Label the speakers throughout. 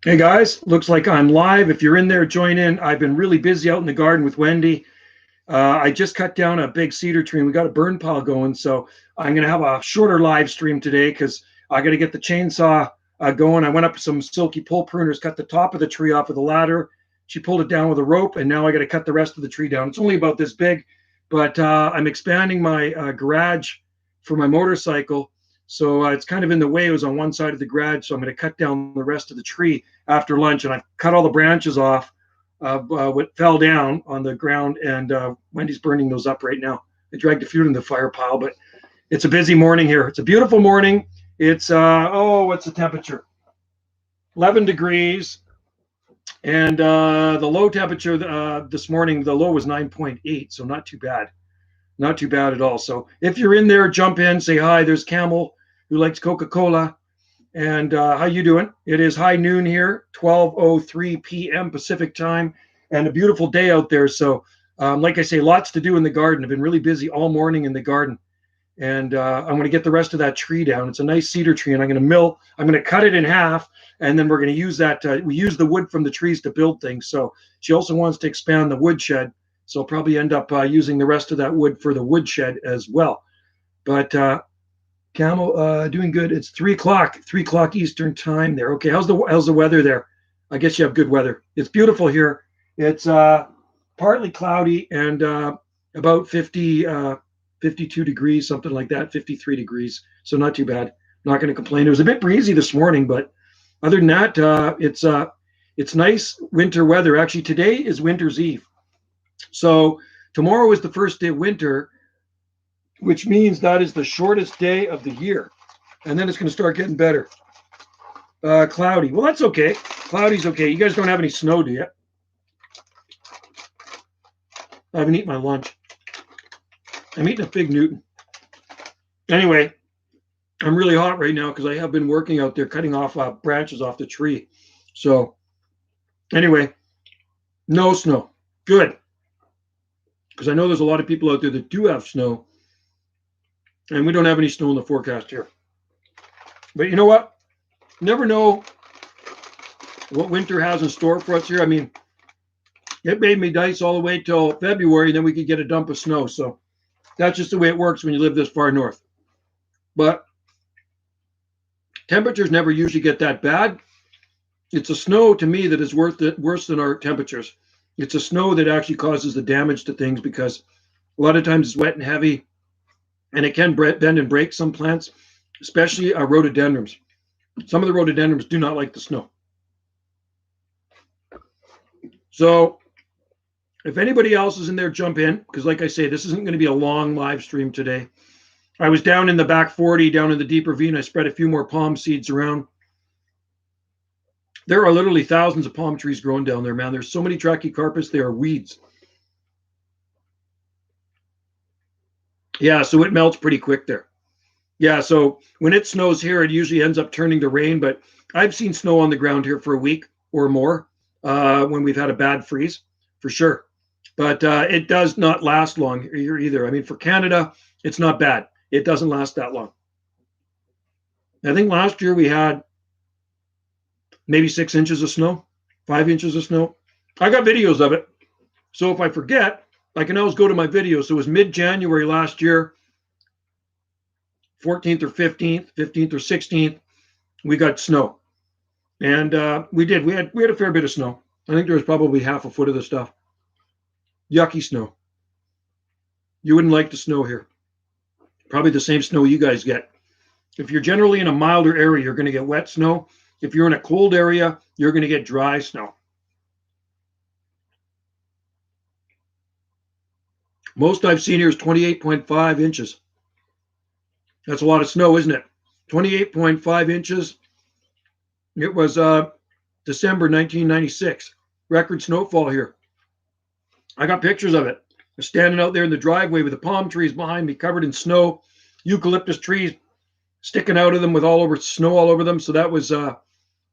Speaker 1: Hey guys, looks like I'm live. If you're in there, join in. I've been really busy out in the garden with Wendy. I just cut down a big cedar tree and we got a burn pile going. So I'm going to have a shorter live stream today because I got to get the chainsaw going. I went up with some silky pole pruners, cut the top of the tree off with a ladder. She pulled it down with a rope, and now I got to cut the rest of the tree down. It's only about this big, but I'm expanding my garage for my motorcycle. So it's kind of in the way. It was on one side of the garage. So I'm going to cut down the rest of the tree after lunch. And I've cut all the branches off what fell down on the ground, and Wendy's burning those up right now. I dragged a few in the fire pile, but it's a busy morning here. It's a beautiful morning. It's what's the temperature? 11 degrees, and the low temperature this morning, the low was 9.8, so not too bad. Not too bad at all. So if you're in there, jump in, say hi. There's Camel, who likes Coca-Cola. And how you doing? It is high noon here, 12:03 p.m. Pacific time, and a beautiful day out there. So, like I say, lots to do in the garden. I've been really busy all morning in the garden, and I'm going to get the rest of that tree down. It's a nice cedar tree, and I'm going to cut it in half, and then we're going to use that. We use the wood from the trees to build things. So she also wants to expand the woodshed, so I'll probably end up using the rest of that wood for the woodshed as well. But Camel, doing good. It's 3 o'clock Eastern time there. Okay, how's the weather there? I guess you have good weather. It's beautiful here. It's partly cloudy and about 52 degrees, something like that, 53 degrees. So not too bad. Not going to complain. It was a bit breezy this morning, but other than that, it's nice winter weather. Actually, today is winter's eve. So tomorrow is the first day of winter, which means that is the shortest day of the year. And then it's going to start getting better. Cloudy. Well, that's okay. Cloudy's okay. You guys don't have any snow, do you? I haven't eaten my lunch. I'm eating a Fig Newton. Anyway, I'm really hot right now because I have been working out there cutting off branches off the tree. So anyway, no snow. Good. Because I know there's a lot of people out there that do have snow. And we don't have any snow in the forecast here. But you know what? You never know what winter has in store for us here. I mean, it made me dice all the way till February, and then we could get a dump of snow. So that's just the way it works when you live this far north. But temperatures never usually get that bad. It's a snow to me that is worse than our temperatures. It's a snow that actually causes the damage to things because a lot of times it's wet and heavy. And it can bend and break some plants, especially rhododendrons. Some of the rhododendrons do not like the snow. So if anybody else is in there, jump in, because like I say, this isn't going to be a long live stream today. I was down in the back 40, down in the deep ravine. I spread a few more palm seeds around. There are literally thousands of palm trees growing down there, man. There's so many trachycarpus, they are weeds. Yeah, so it melts pretty quick there. Yeah, so when it snows here, it usually ends up turning to rain, but I've seen snow on the ground here for a week or more when we've had a bad freeze, for sure. But it does not last long here either. I mean, for Canada, it's not bad. It doesn't last that long. I think last year we had maybe 6 inches of snow, 5 inches of snow. I got videos of it. So if I forget, I can always go to my video. So it was mid-January last year, 14th or 15th or 16th, we got snow. And we had a fair bit of snow. I think there was probably half a foot of the stuff. Yucky snow. You wouldn't like the snow here. Probably the same snow you guys get. If you're generally in a milder area, you're going to get wet snow. If you're in a cold area, you're going to get dry snow. Most I've seen here is 28.5 inches. That's a lot of snow, isn't it? 28.5 inches. It was December 1996. Record snowfall here. I got pictures of it. I'm standing out there in the driveway with the palm trees behind me covered in snow, eucalyptus trees sticking out of them with snow all over them. So that was the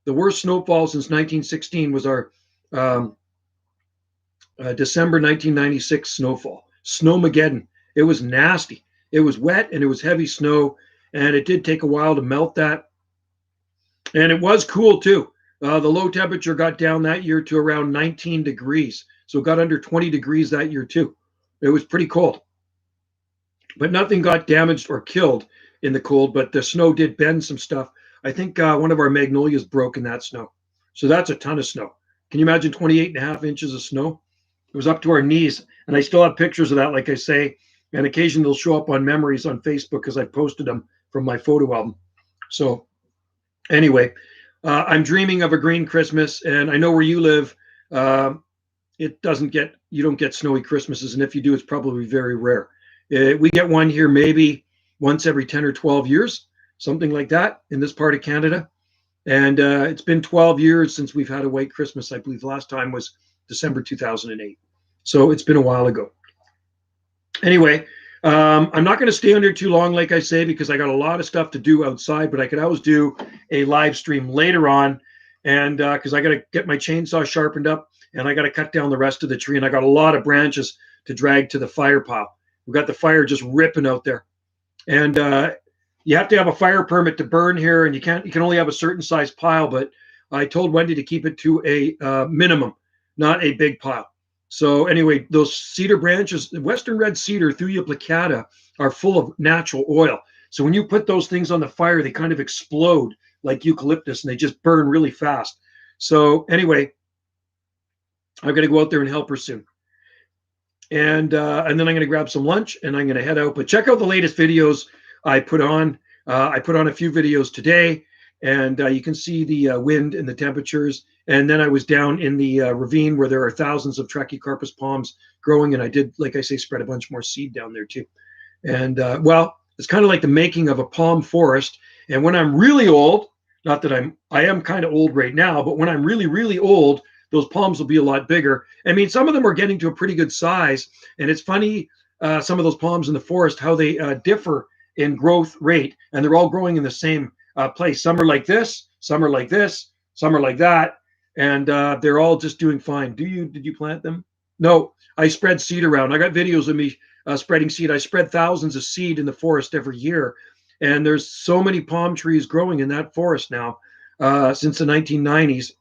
Speaker 1: worst snowfall since 1916 was our December 1996 snowfall. Snowmageddon. It was nasty. It was wet and it was heavy snow, and it did take a while to melt that. And it was cool too. The low temperature got down that year to around 19 degrees. So it got under 20 degrees that year too. It was pretty cold. But nothing got damaged or killed in the cold, but the snow did bend some stuff. I think one of our magnolias broke in that snow. So that's a ton of snow. Can you imagine 28.5 inches of snow? It was up to our knees. And I still have pictures of that, like I say. And occasionally they'll show up on memories on Facebook because I posted them from my photo album. So anyway, I'm dreaming of a green Christmas. And I know where you live, you don't get snowy Christmases. And if you do, it's probably very rare. We get one here maybe once every 10 or 12 years, something like that in this part of Canada. And it's been 12 years since we've had a white Christmas. I believe the last time was December 2008. So it's been a while ago. Anyway, I'm not going to stay under too long, like I say, because I got a lot of stuff to do outside, but I could always do a live stream later on. And because I got to get my chainsaw sharpened up and I got to cut down the rest of the tree. And I got a lot of branches to drag to the fire pile. We've got the fire just ripping out there. And you have to have a fire permit to burn here, and you can only have a certain size pile. But I told Wendy to keep it to a minimum, not a big pile. So anyway, those cedar branches, the Western red cedar, Thuya plicata, are full of natural oil. So when you put those things on the fire, they kind of explode like eucalyptus, and they just burn really fast. So anyway, I'm going to go out there and help her soon. And then I'm going to grab some lunch and I'm going to head out. But check out the latest videos I put on. I put on a few videos today, and you can see the wind and the temperatures. And then I was down in the ravine where there are thousands of Trachycarpus palms growing, and I did, like I say, spread a bunch more seed down there too. And well, it's kind of like the making of a palm forest. And when I'm really old, not that I am kind of old right now, but when I'm really, really old, those palms will be a lot bigger. I mean, some of them are getting to a pretty good size. And it's funny, some of those palms in the forest, how they differ in growth rate. And they're all growing in the same place. Some are like this, some are like this, some are like that. And they're all just doing fine. Did you plant them? No, I spread seed around. I got videos of me spreading seed. I spread thousands of seed in the forest every year. And there's so many palm trees growing in that forest now since the 1990s.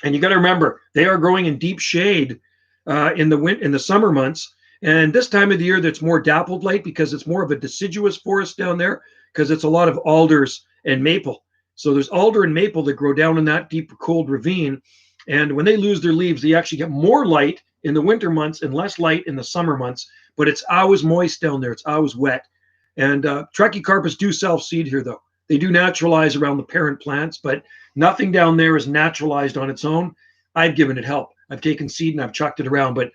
Speaker 1: And you got to remember, they are growing in deep shade in the summer months. And this time of the year, that's more dappled light because it's more of a deciduous forest down there because it's a lot of alders and maple. So there's alder and maple that grow down in that deep, cold ravine. And when they lose their leaves, they actually get more light in the winter months and less light in the summer months. But it's always moist down there. It's always wet. And Trachycarpus do self-seed here, though. They do naturalize around the parent plants, but nothing down there is naturalized on its own. I've given it help. I've taken seed and I've chucked it around. But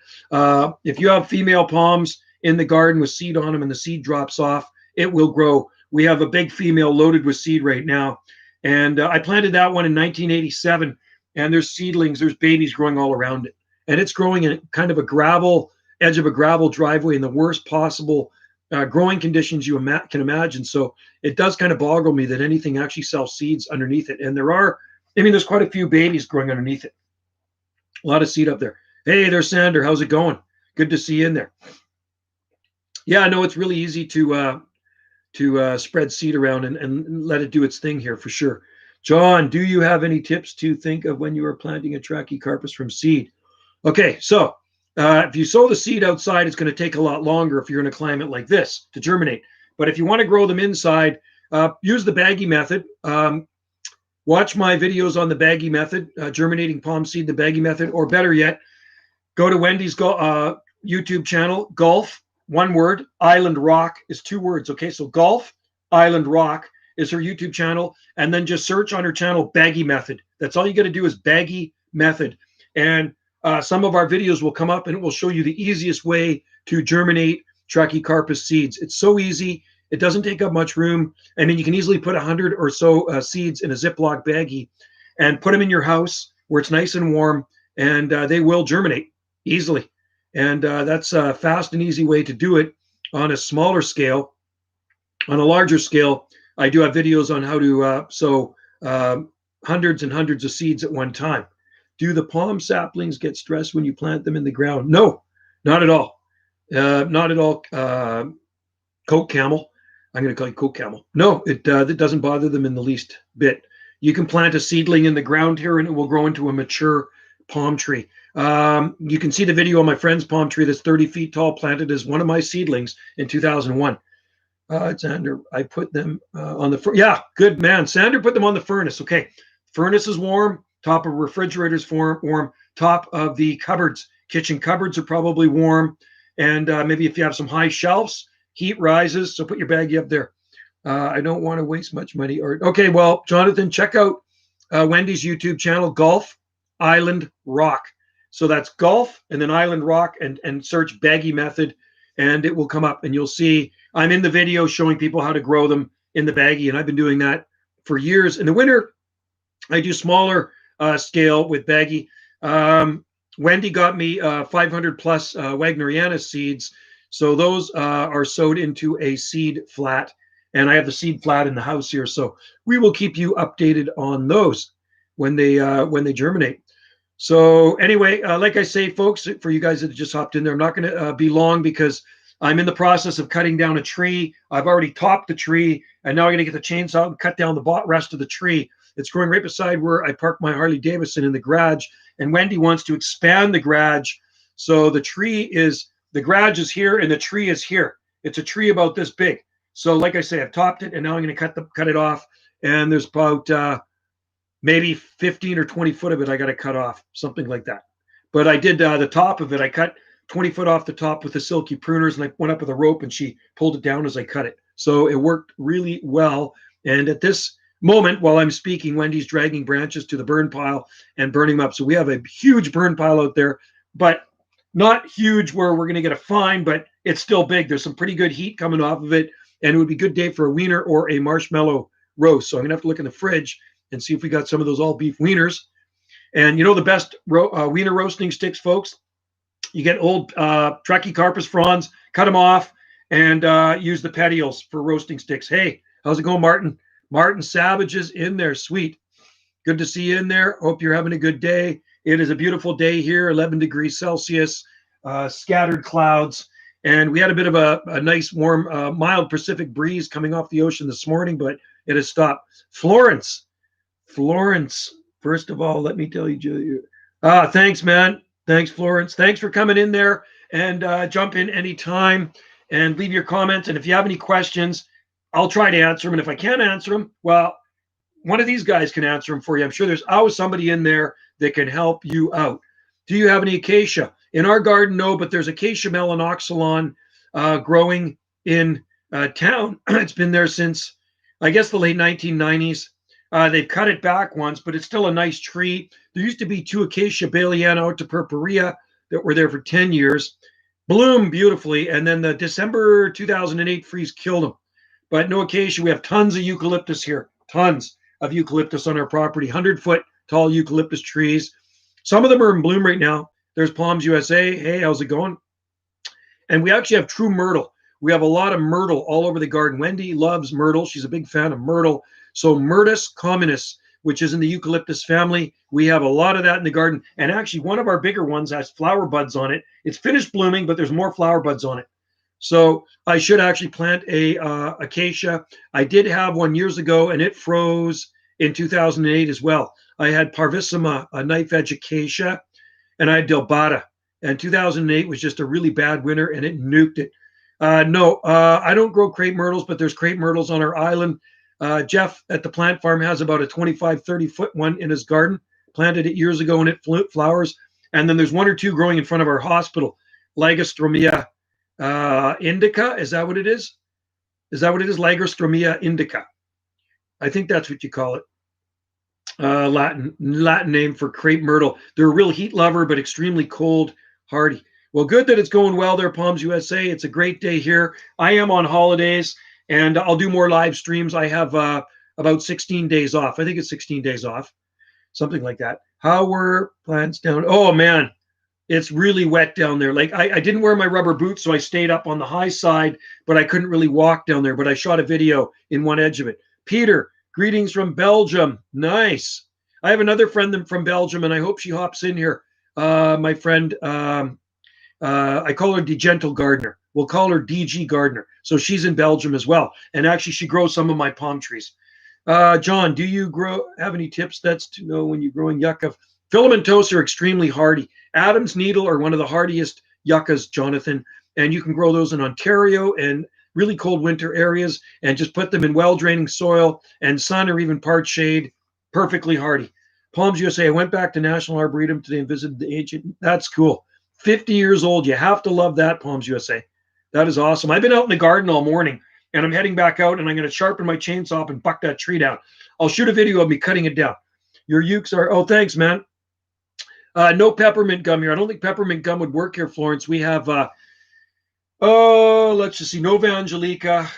Speaker 1: if you have female palms in the garden with seed on them and the seed drops off, it will grow. We have a big female loaded with seed right now. And I planted that one in 1987. And there's seedlings, there's babies growing all around it. And it's growing in kind of edge of a gravel driveway in the worst possible growing conditions you can imagine. So it does kind of boggle me that anything actually self-seeds underneath it. And there's quite a few babies growing underneath it. A lot of seed up there. Hey there, Sander. How's it going? Good to see you in there. Yeah, I know it's really easy to spread seed around and let it do its thing here for sure. John, do you have any tips to think of when you are planting a Trachycarpus from seed? Okay, so if you sow the seed outside, it's going to take a lot longer if you're in a climate like this to germinate. But if you want to grow them inside, use the baggy method. Watch my videos on the baggy method, germinating palm seed, the baggy method, or better yet, go to Wendy's YouTube channel, Golf, one word, Island Rock is 2 words. Okay, so Golf, Island Rock is her YouTube channel, and then just search on her channel, baggy method. That's all you got to do is baggy method. And some of our videos will come up and it will show you the easiest way to germinate Trachycarpus seeds. It's so easy. It doesn't take up much room. I mean, you can easily put 100 or so seeds in a Ziploc baggie and put them in your house where it's nice and warm, and they will germinate easily. And that's a fast and easy way to do it on a smaller scale. On a larger scale, I do have videos on how to sow hundreds and hundreds of seeds at one time. Do the palm saplings get stressed when you plant them in the ground? No, not at all. Not at all. Coke camel. I'm going to call you Coke camel. No, it doesn't bother them in the least bit. you can plant a seedling in the ground here and it will grow into a mature palm tree. You can see the video of my friend's palm tree that's 30 feet tall, planted as one of my seedlings in 2001. Sander, I put them on the, yeah, good man. Sander put them on the furnace. Okay. Furnace is warm, top of refrigerator's warm, top of the cupboards, kitchen cupboards are probably warm. And maybe if you have some high shelves, heat rises. So put your baggie up there. I don't want to waste much money. Okay, well, Jonathan, check out Wendy's YouTube channel, Golf Island Rock. So that's Golf and then Island Rock, and search baggie method, and it will come up, and you'll see I'm in the video showing people how to grow them in the baggie, and I've been doing that for years. In the winter, I do smaller scale with baggie. Wendy got me 500 plus Wagneriana seeds. So those are sowed into a seed flat, and I have the seed flat in the house here. So we will keep you updated on those when they germinate. So anyway, like I say, folks, for you guys that just hopped in there, I'm not going to be long because I'm in the process of cutting down a tree. I've already topped the tree, and now I'm going to get the chainsaw and cut down the rest of the tree. It's growing right beside where I park my Harley Davidson in the garage, and Wendy wants to expand the garage. So the garage is here and the tree is here. It's a tree about this big. So like I say, I've topped it, and now I'm going to cut it off. And there's about maybe 15 or 20 foot of it I got to cut off, something like that. But I did the top of it. I cut 20 foot off the top with the silky pruners, and I went up with a rope, and she pulled it down as I cut it. So it worked really well. And at this moment, while I'm speaking, Wendy's dragging branches to the burn pile and burning them up. So we have a huge burn pile out there, but not huge where we're going to get a fine, but it's still big. There's some pretty good heat coming off of it, and it would be a good day for a wiener or a marshmallow roast. So I'm going to have to look in the fridge and see if we got some of those all beef wieners. And you know the best wiener roasting sticks, folks? You get old Truckee carpus fronds, cut them off, and use the petioles for roasting sticks. Hey, how's it going, Martin? Martin Savage is in there. Sweet. Good to see you in there. Hope you're having a good day. It is a beautiful day here, 11 degrees Celsius, scattered clouds. And we had a bit of a nice, warm, mild Pacific breeze coming off the ocean this morning, but it has stopped. Florence, first of all, let me tell you, thanks, man. Thanks, Florence. Thanks for coming in there, and jump in anytime and leave your comments. And if you have any questions, I'll try to answer them. And if I can't answer them, well, one of these guys can answer them for you. I'm sure there's always somebody in there that can help you out. Do you have any acacia? In our garden, no, but there's acacia melanoxylon growing in town. It's been there since, I guess, the late 1990s. They've cut it back once, but it's still a nice tree. There used to be 2 Acacia Baeliana purpurea that were there for 10 years. Bloomed beautifully, and then the December 2008 freeze killed them. But no acacia. We have tons of eucalyptus here. Tons of eucalyptus on our property. 100-foot tall eucalyptus trees. Some of them are in bloom right now. There's Palms USA. Hey, how's it going? And we actually have true myrtle. We have a lot of myrtle all over the garden. Wendy loves myrtle. She's a big fan of myrtle. So Myrtus communis, which is in the eucalyptus family, we have a lot of that in the garden. And actually, one of our bigger ones has flower buds on it. It's finished blooming, but there's more flower buds on it. So I should actually plant a acacia. I did have one years ago, and it froze in 2008 as well. I had Parvissima, a knife edge acacia, and I had Delbata. And 2008 was just a really bad winter, and it nuked it. No, I don't grow crepe myrtles, but there's crepe myrtles on our island. Jeff at the plant farm has about a 25, 30-foot one in his garden. Planted it years ago, and it flowers. And then there's 1 or 2 growing in front of our hospital. Lagostromia indica, is that what it is? Is that what it is? Lagostromia indica. I think that's what you call it. Latin name for crepe myrtle. They're a real heat lover, but extremely cold hardy. Well, good that it's going well there, Palms USA. It's a great day here. I am on holidays, and I'll do more live streams. I have about 16 days off. I think it's 16 days off, something like that. How were plants down? Oh, man, it's really wet down there. Like I didn't wear my rubber boots, so I stayed up on the high side, but I couldn't really walk down there. But I shot a video in one edge of it. Peter, greetings from Belgium. Nice. I have another friend from Belgium, and I hope she hops in here. My friend, I call her the Gentle Gardener. We'll call her DG Gardner. So she's in Belgium as well. And actually, she grows some of my palm trees. John, do you have any tips that's to know when you're growing yucca? Filamentous are extremely hardy. Adam's needle are one of the hardiest yuccas, Jonathan, and you can grow those in Ontario and really cold winter areas and just put them in well-draining soil and sun or even part shade. Perfectly hardy. Palms USA. I went back to National Arboretum today and visited the ancient. That's cool. 50 years old. You have to love that, Palms USA. That is awesome. I've been out in the garden all morning, and I'm heading back out, and I'm going to sharpen my chainsaw up and buck that tree down. I'll shoot a video of me cutting it down. Your ukes are, oh, thanks, man. No peppermint gum here. I don't think peppermint gum would work here, Florence. We have, let's just see, Nova Angelica.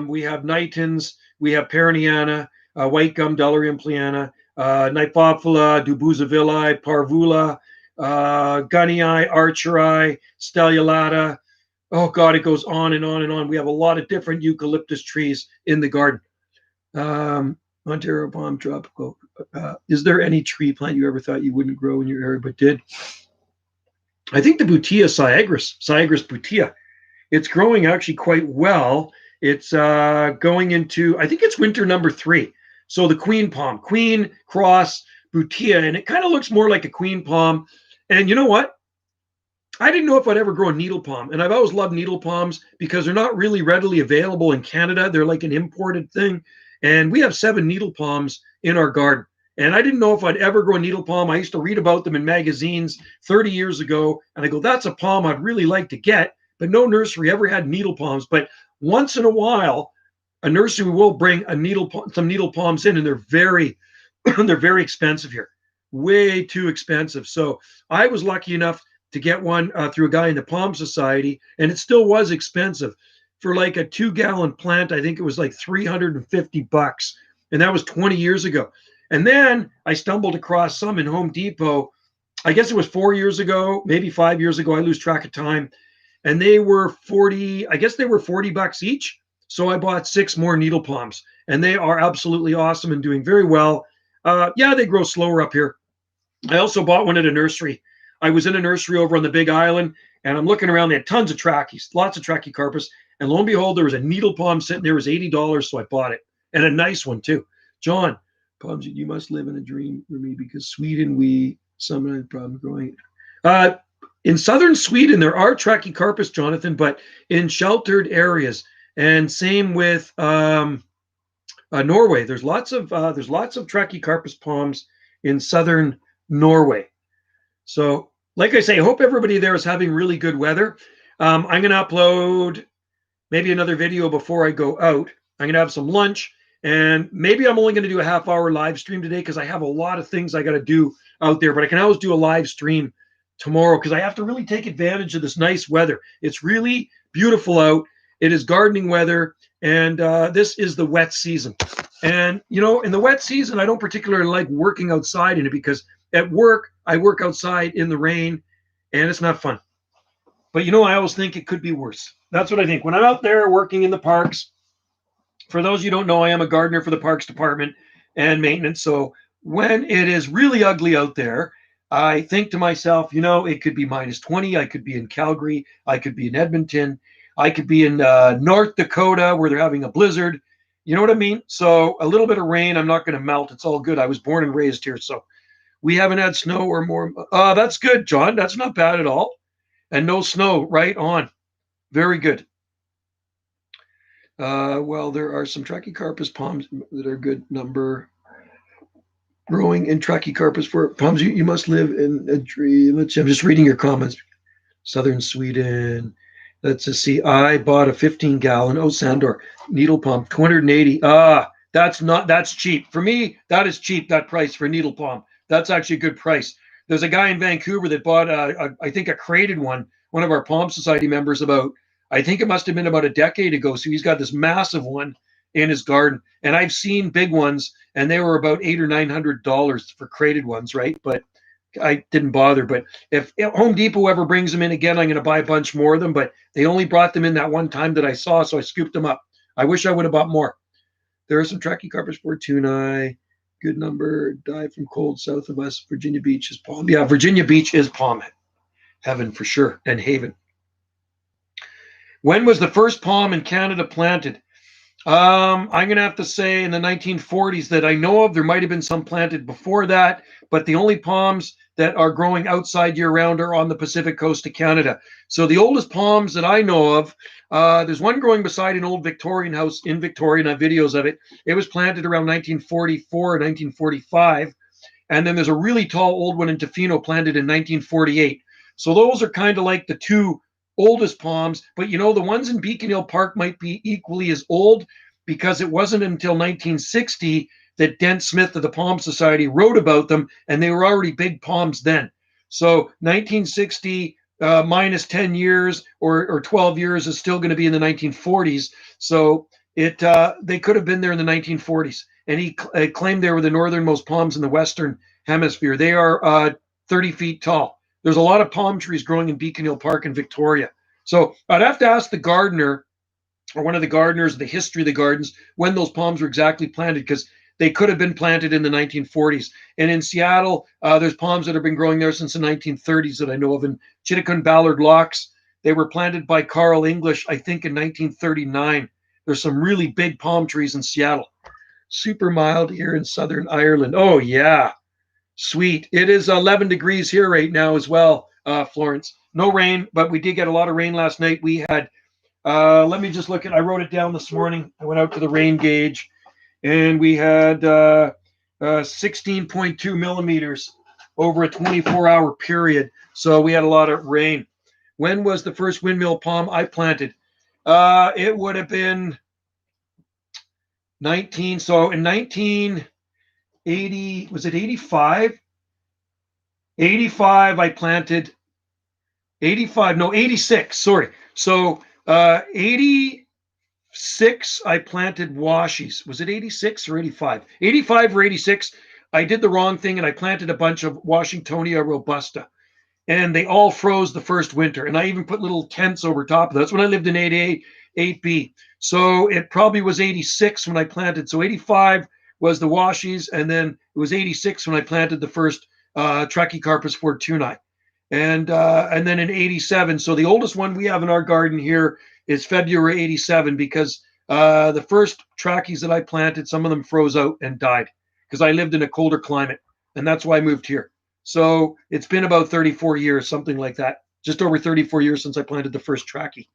Speaker 1: We have Nitens. We have Perniana, white gum, Dularium pliana, Niphophila, Dubuzavilli, Parvula, Gunnii, Archeri, Stellulata. Oh, God, it goes on and on and on. We have a lot of different eucalyptus trees in the garden. Ontario palm tropical. Is there any tree plant you ever thought you wouldn't grow in your area but did? I think the Butea Syagrus Butea. It's growing actually quite well. It's going into, I think it's winter number 3. So the queen palm, queen, cross, Butea, and it kind of looks more like a queen palm. And you know what? I didn't know if I'd ever grow a needle palm. And I've always loved needle palms because they're not really readily available in Canada. They're like an imported thing. And we have 7 needle palms in our garden. And I didn't know if I'd ever grow a needle palm. I used to read about them in magazines 30 years ago. And I go, that's a palm I'd really like to get. But no nursery ever had needle palms. But once in a while, a nursery will bring some needle palms in, and they're very, they're very expensive here. Way too expensive. So I was lucky enough to get one through a guy in the Palm Society, and it still was expensive. For like a 2-gallon plant, I think it was like $350, and that was 20 years ago. And then I stumbled across some in Home Depot. I guess it was 4 years ago, maybe 5 years ago. I lose track of time. And they were 40, I guess they were $40 each. So I bought 6 more needle palms, and they are absolutely awesome and doing very well. Yeah, they grow slower up here. I also bought one at a nursery. I was in a nursery over on the Big Island, and I'm looking around. They had tons of trachys, lots of trachycarpus. And lo and behold, there was a needle palm sitting there. It was $80, so I bought it. And a nice one, too. John, palms, you must live in a dream for me, because Sweden, we sometimes have problem growing. In southern Sweden, there are trachycarpus, Jonathan, but in sheltered areas. And same with Norway. There's lots of trachycarpus palms in southern Norway. So, like I say, I hope everybody there is having really good weather. I'm going to upload maybe another video before I go out. I'm going to have some lunch, and maybe I'm only going to do a half-hour live stream today because I have a lot of things I got to do out there. But I can always do a live stream tomorrow because I have to really take advantage of this nice weather. It's really beautiful out. It is gardening weather, and this is the wet season. And, you know, in the wet season, I don't particularly like working outside in it because at work, I work outside in the rain, and it's not fun. But, you know, I always think it could be worse. That's what I think. When I'm out there working in the parks, for those you don't know, I am a gardener for the Parks Department and maintenance. So when it is really ugly out there, I think to myself, you know, it could be -20. I could be in Calgary. I could be in Edmonton. I could be in North Dakota where they're having a blizzard. You know what I mean? So a little bit of rain, I'm not going to melt. It's all good. I was born and raised here. So we haven't had snow or more. That's good, John. That's not bad at all. And no snow, right on. Very good. Well, there are some trachycarpus palms that are good number. Growing in trachycarpus for palms, you must live in a tree. Let's see, I'm just reading your comments. Southern Sweden. Let's just see. I bought a 15-gallon, Sandor, needle palm, 280. That's cheap. For me, that is cheap, that price for a needle palm. That's actually a good price. There's a guy in Vancouver that bought, I think, a crated one of our Palm Society members I think it must have been about a decade ago. So he's got this massive one in his garden. And I've seen big ones, and they were about $800 or $900 for crated ones, right? But I didn't bother. But if Home Depot ever brings them in again, I'm going to buy a bunch more of them. But they only brought them in that one time that I saw, so I scooped them up. I wish I would have bought more. There are some trachycarpus fortunae. Good number. Die from cold south of us. Virginia Beach is palm. Yeah, Virginia Beach is palm heaven for sure, and haven. When was the first palm in Canada planted? I'm going to have to say in the 1940s that I know of. There might have been some planted before that, but the only palms that are growing outside year round are on the Pacific coast of Canada. So the oldest palms that I know of, there's one growing beside an old Victorian house in Victoria, and I have videos of it. It was planted around 1944 or 1945. And then there's a really tall old one in Tofino planted in 1948. So those are kind of like the two oldest palms. But you know, the ones in Beacon Hill Park might be equally as old because it wasn't until 1960 that Dent Smith of the Palm Society wrote about them, and they were already big palms then. So 1960 minus 10 years or 12 years is still going to be in the 1940s. So they could have been there in the 1940s. And he claimed they were the northernmost palms in the Western Hemisphere. They are 30 feet tall. There's a lot of palm trees growing in Beacon Hill Park in Victoria. So I'd have to ask the gardener or one of the gardeners the history of the gardens when those palms were exactly planted, because they could have been planted in the 1940s. And in Seattle, there's palms that have been growing there since the 1930s that I know of. In Chittacon Ballard Locks, they were planted by Carl English, I think, in 1939. There's some really big palm trees in Seattle. Super mild here in Southern Ireland. Oh, yeah. Sweet. It is 11 degrees here right now as well, Florence. No rain, but we did get a lot of rain last night. We had, let me just look at, I wrote it down this morning. I went out to the rain gauge and we had 16.2 millimeters over a 24-hour period. So we had a lot of rain. When was the first windmill palm I planted? It would have been 19. So in 1980, was it 85? 85, I planted 85, no, 86, sorry. So 86, I planted washies. Was it 86 or 85? 85 or 86. I did the wrong thing and I planted a bunch of Washingtonia robusta. And they all froze the first winter. And I even put little tents over top of that. That's when I lived in 8A, 8B. So it probably was 86 when I planted. So 85 was the washies. And then it was 86 when I planted the first Trachycarpus fortunei. And then in 87. So the oldest one we have in our garden here is February 87, because the first trachys that I planted, some of them froze out and died because I lived in a colder climate. And that's why I moved here. So it's been about 34 years, something like that. Just over 34 years since I planted the first trachy.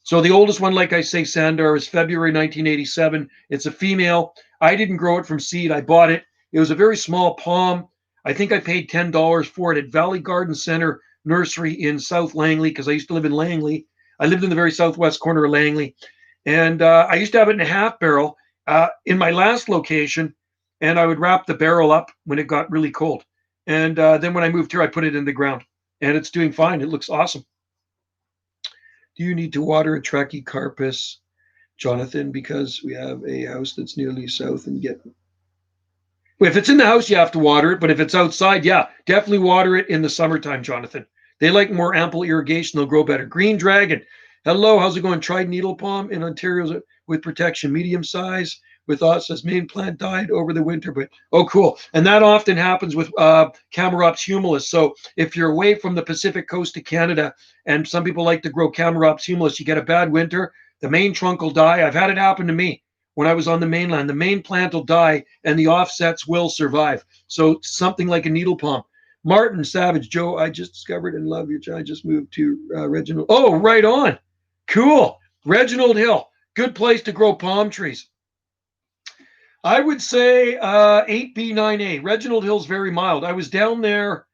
Speaker 1: So the oldest one, like I say, Sandar, is February 1987. It's a female. I didn't grow it from seed. I bought it. It was a very small palm. I think I paid $10 for it at Valley Garden Center Nursery in South Langley, because I used to live in Langley. I lived in the very southwest corner of Langley. And I used to have it in a half barrel in my last location, and I would wrap the barrel up when it got really cold. And then when I moved here, I put it in the ground, and it's doing fine. It looks awesome. Do you need to water a Trachycarpus, Jonathan, because we have a house that's nearly south and get. If it's in the house, you have to water it. But if it's outside, yeah, definitely water it in the summertime, Jonathan. They like more ample irrigation. They'll grow better. Green Dragon. Hello, how's it going? Tried needle palm in Ontario with protection, medium size. With us, as main plant died over the winter, but oh, cool. And that often happens with Chamaerops humilis. So if you're away from the Pacific coast of Canada, and some people like to grow Chamaerops humilis, you get a bad winter, the main trunk will die. I've had it happen to me when I was on the mainland. The main plant will die and the offsets will survive. So something like a needle palm. Martin Savage, Joe, I just discovered and love your channel. I just moved to Reginald. Oh, right on. Cool. Reginald Hill. Good place to grow palm trees. I would say 8B, 9A. Reginald Hill's very mild. I was down there.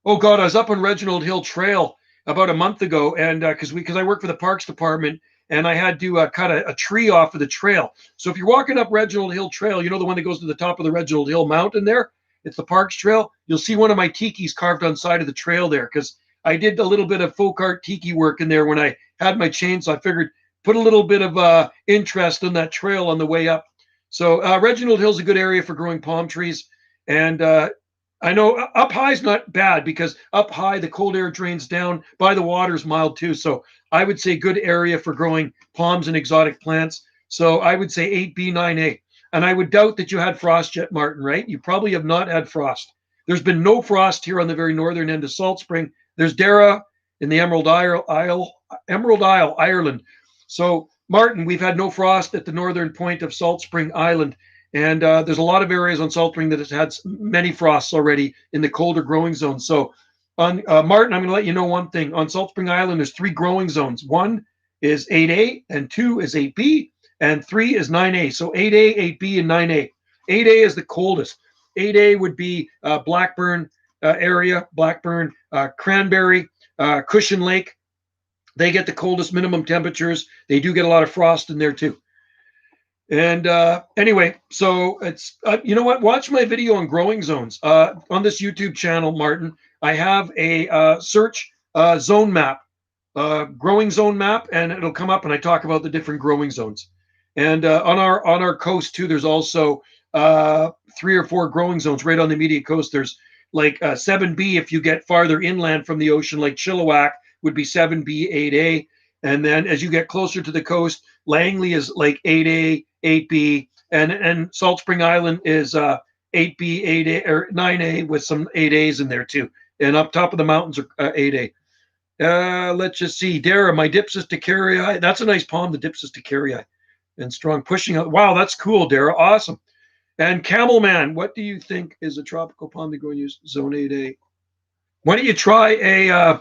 Speaker 1: Oh, God, I was up on Reginald Hill Trail about a month ago, and because I work for the Parks Department, and I had to cut a tree off of the trail. So if you're walking up Reginald Hill Trail, you know the one that goes to the top of the Reginald Hill Mountain there? It's the Parks Trail. You'll see one of my tikis carved on the side of the trail there, because I did a little bit of folk art tiki work in there when I had my chainsaw. I figured put a little bit of interest in that trail on the way up. So Reginald Hill's a good area for growing palm trees. And I know up high is not bad, because up high, the cold air drains down. By the water is mild too. So I would say good area for growing palms and exotic plants. So I would say 8B, 9A. And I would doubt that you had frost yet, Martin, right? You probably have not had frost. There's been no frost here on the very northern end of Salt Spring. There's Dara in the Emerald Isle, Ireland. So Martin, we've had no frost at the northern point of Salt Spring Island. And there's a lot of areas on Salt Spring that has had many frosts already in the colder growing zones. So on Martin, I'm going to let you know one thing. On Salt Spring Island, there's 3 growing zones. 1 is 8A, and 2 is 8B, and 3 is 9A. So 8A, 8B, and 9A. 8A is the coldest. 8A would be Blackburn area, Blackburn, Cranberry, Cushion Lake. They get the coldest minimum temperatures. They do get a lot of frost in there too. And anyway, so it's, you know what? Watch my video on growing zones on this YouTube channel, Martin. I have a search zone map, growing zone map, and it'll come up and I talk about the different growing zones. And on our coast too, there's also 3 or 4 growing zones right on the immediate coast. There's like 7B if you get farther inland from the ocean, like Chilliwack would be 7B, 8A. And then as you get closer to the coast, Langley is like 8A, 8B, and Salt Spring Island is 8B, 8A, or 9A with some 8As in there too. And up top of the mountains are 8A. Let's just see. Dara, my Dipsisticariae. That's a nice palm, the Dipsisticariae. And strong pushing out. Wow, that's cool, Dara. Awesome. And Camelman, what do you think is a tropical palm to grow in use? Zone 8A. Why don't you try a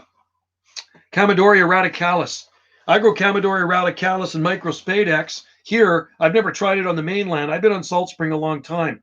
Speaker 1: Chamaedorea radicalis? I grow Chamaedorea radicalis and Microspadex here. I've never tried it on the mainland. I've been on Salt Spring a long time.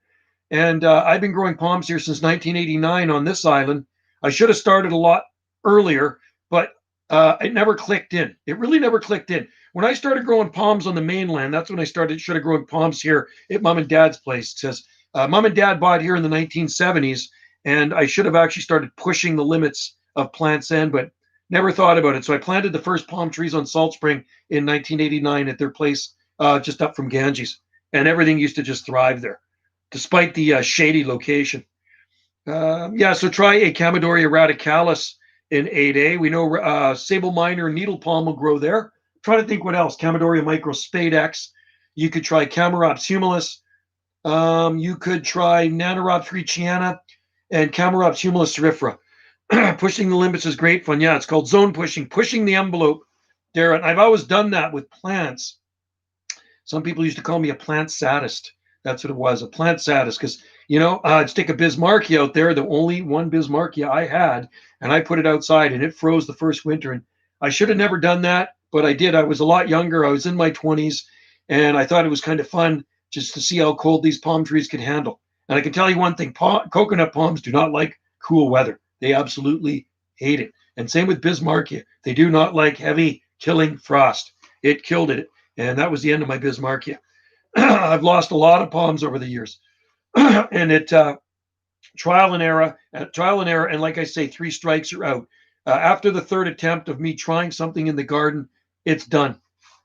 Speaker 1: And I've been growing palms here since 1989 on this island. I should have started a lot earlier, but it never clicked in. It really never clicked in. When I started growing palms on the mainland, that's when I should have grown palms here at Mom and Dad's place. It says Mom and Dad bought here in the 1970s, and I should have actually started pushing the limits of plants in, but never thought about it. So I planted the first palm trees on Salt Spring in 1989 at their place just up from Ganges, and everything used to just thrive there, despite the shady location. Yeah, so try a Chamaedorea radicalis in 8A. We know sable minor and needle palm will grow there. Trying to think what else. Chamaedorea microspadex. You could try Chamaerops humilis. You could try Nanoroptera frechiana and Chamaerops humilis cerifera. Pushing the limits is great fun. Yeah, it's called zone pushing the envelope, Darren. I've always done that with plants. Some people used to call me a plant sadist. That's what it was, a plant sadist, because, you know, I'd stick a Bismarckia out there, the only one Bismarckia I had, and I put it outside, and it froze the first winter. And I should have never done that, but I did. I was a lot younger. I was in my 20s, and I thought it was kind of fun just to see how cold these palm trees could handle. And I can tell you one thing, coconut palms do not like cool weather. They absolutely hate it. And same with Bismarckia. They do not like heavy killing frost. It killed it, and that was the end of my Bismarckia. I've lost a lot of palms over the years. And it trial and error, and like I say, 3 strikes are out. After the 3rd attempt of me trying something in the garden, it's done.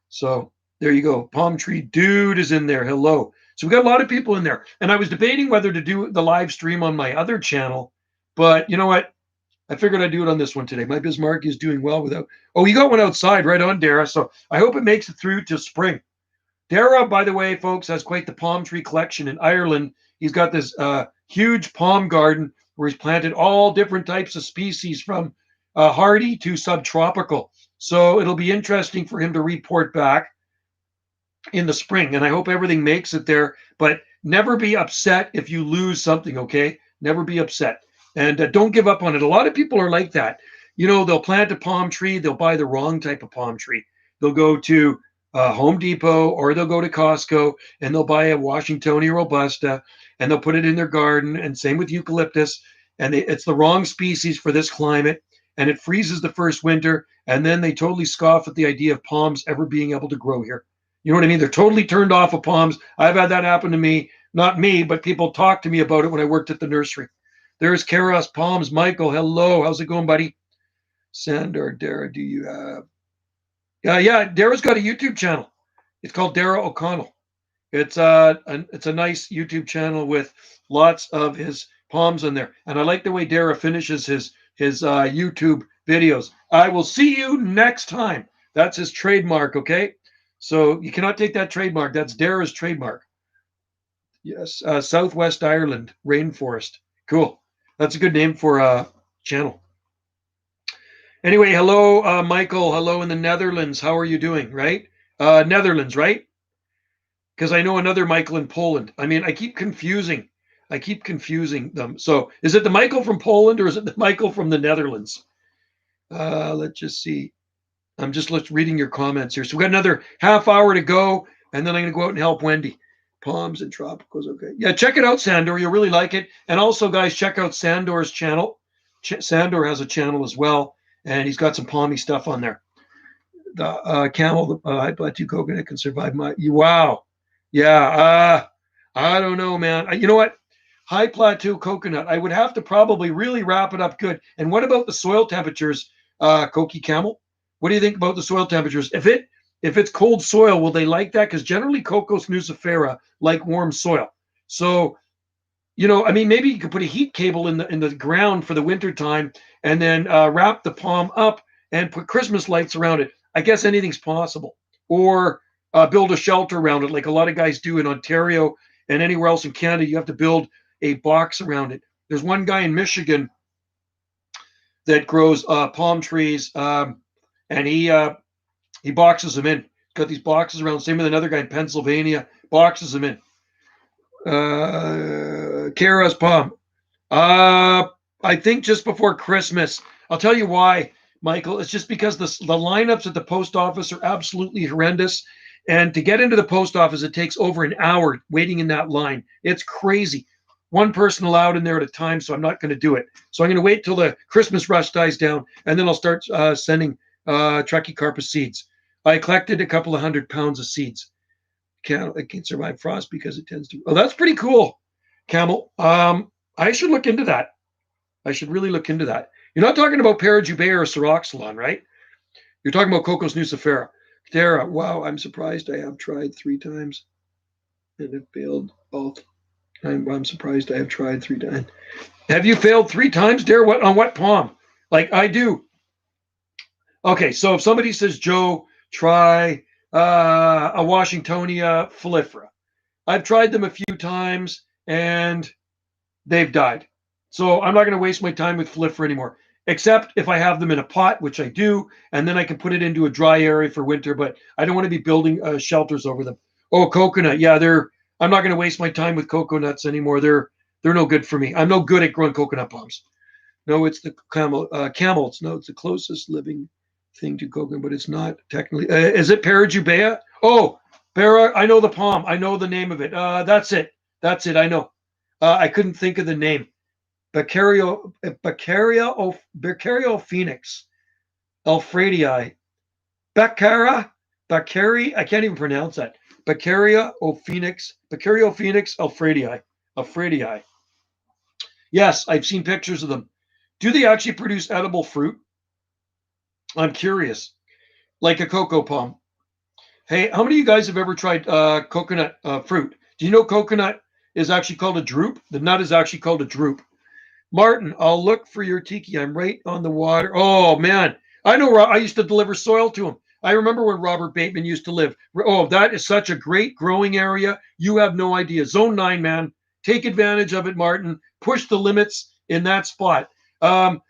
Speaker 1: So there you go. Palm tree dude is in there. Hello. So we got a lot of people in there. And I was debating whether to do the live stream on my other channel, but you know what? I figured I'd do it on this one today. My Bismarck is doing well without. Oh, you got one outside, right on, Dara. So I hope it makes it through to spring. Dara, by the way, folks, has quite the palm tree collection in Ireland. He's got this huge palm garden where he's planted all different types of species from hardy to subtropical. So it'll be interesting for him to report back in the spring. And I hope everything makes it there. But never be upset if you lose something, okay? Never be upset. And don't give up on it. A lot of people are like that. You know, they'll plant a palm tree. They'll buy the wrong type of palm tree. They'll go to Home Depot, or they'll go to Costco and they'll buy a Washingtonia robusta and they'll put it in their garden. And same with eucalyptus. And it's the wrong species for this climate. And it freezes the first winter. And then they totally scoff at the idea of palms ever being able to grow here. You know what I mean? They're totally turned off of palms. I've had that happen to me. Not me, but people talk to me about it when I worked at the nursery. There's Karos Palms. Michael, hello. How's it going, buddy? Sandor, Dara, do you have? Yeah, Dara's got a YouTube channel. It's called Dara O'Connell. It's a nice YouTube channel with lots of his palms in there. And I like the way Dara finishes his YouTube videos. I will see you next time. That's his trademark, okay? So you cannot take that trademark. That's Dara's trademark. Yes, Southwest Ireland rainforest. Cool. That's a good name for a channel. Anyway, hello, Michael. Hello in the Netherlands. How are you doing, right? Netherlands, right? Because I know another Michael in Poland. I mean, I keep confusing them. So is it the Michael from Poland or is it the Michael from the Netherlands? Let's just see. I'm just reading your comments here. So we got another half hour to go, and then I'm going to go out and help Wendy. Palms and tropicals. Okay. Yeah, check it out, Sandor. You'll really like it. And also, guys, check out Sandor's channel. Sandor has a channel as well, and he's got some palmy stuff on there. The camel, high plateau coconut can survive my. Wow. Yeah. I don't know, man. You know what? High plateau coconut. I would have to probably really wrap it up good. And what about the soil temperatures, Koki Camel? What do you think about the soil temperatures? If it's cold soil, will they like that? Because generally Cocos nucifera like warm soil. So, I mean, maybe you could put a heat cable in the ground for the winter time, and then wrap the palm up and put Christmas lights around it. I guess anything's possible. Or build a shelter around it, like a lot of guys do in Ontario and anywhere else in Canada. You have to build a box around it. There's one guy in Michigan that grows palm trees, and he boxes them in. He's got these boxes around. Same with another guy in Pennsylvania, boxes them in. Kara's palm. I think just before Christmas. I'll tell you why, Michael. It's just because the lineups at the post office are absolutely horrendous. And to get into the post office, it takes over an hour waiting in that line. It's crazy. One person allowed in there at a time, so I'm not going to do it. So I'm going to wait till the Christmas rush dies down, and then I'll start sending Trachycarpus seeds. I collected a couple of 100 pounds of seeds. It can't survive frost because it tends to. Oh, that's pretty cool, Camel. I should look into that. I should really look into that. You're not talking about Parajubea or Ceroxylon, right? You're talking about Cocos nucifera. Dara, wow, I'm surprised. I have tried 3 times and it failed both. I'm surprised I have tried 3 times. Have you failed 3 times, Dara? What on what palm? Like I do. Okay, so if somebody says, Joe, try a Washingtonia foliifera. I've tried them a few times and they've died. So I'm not going to waste my time with foliifera anymore, except if I have them in a pot, which I do, and then I can put it into a dry area for winter, but I don't want to be building shelters over them. Oh, coconut. Yeah, I'm not going to waste my time with coconuts anymore. They're no good for me. I'm no good at growing coconut palms. No, it's the camel. It's the closest living thing to coconut, but it's not technically. Is it Parajubea? Oh, I know the palm. I know the name of it. That's it. I know. I couldn't think of the name. Beccaria phoenix, Alfredii. Beccari. I can't even pronounce that. Beccaria phoenix, Alfredii. Yes, I've seen pictures of them. Do they actually produce edible fruit? I'm curious. Like a cocoa palm. Hey, how many of you guys have ever tried coconut fruit? Do you know coconut is actually called a drupe? The nut is actually called a drupe. Martin, I'll look for your tiki. I'm right on the water. Oh, man. I know. I used to deliver soil to him. I remember when Robert Bateman used to live. Oh, that is such a great growing area. You have no idea. Zone 9, man. Take advantage of it, Martin. Push the limits in that spot. I'm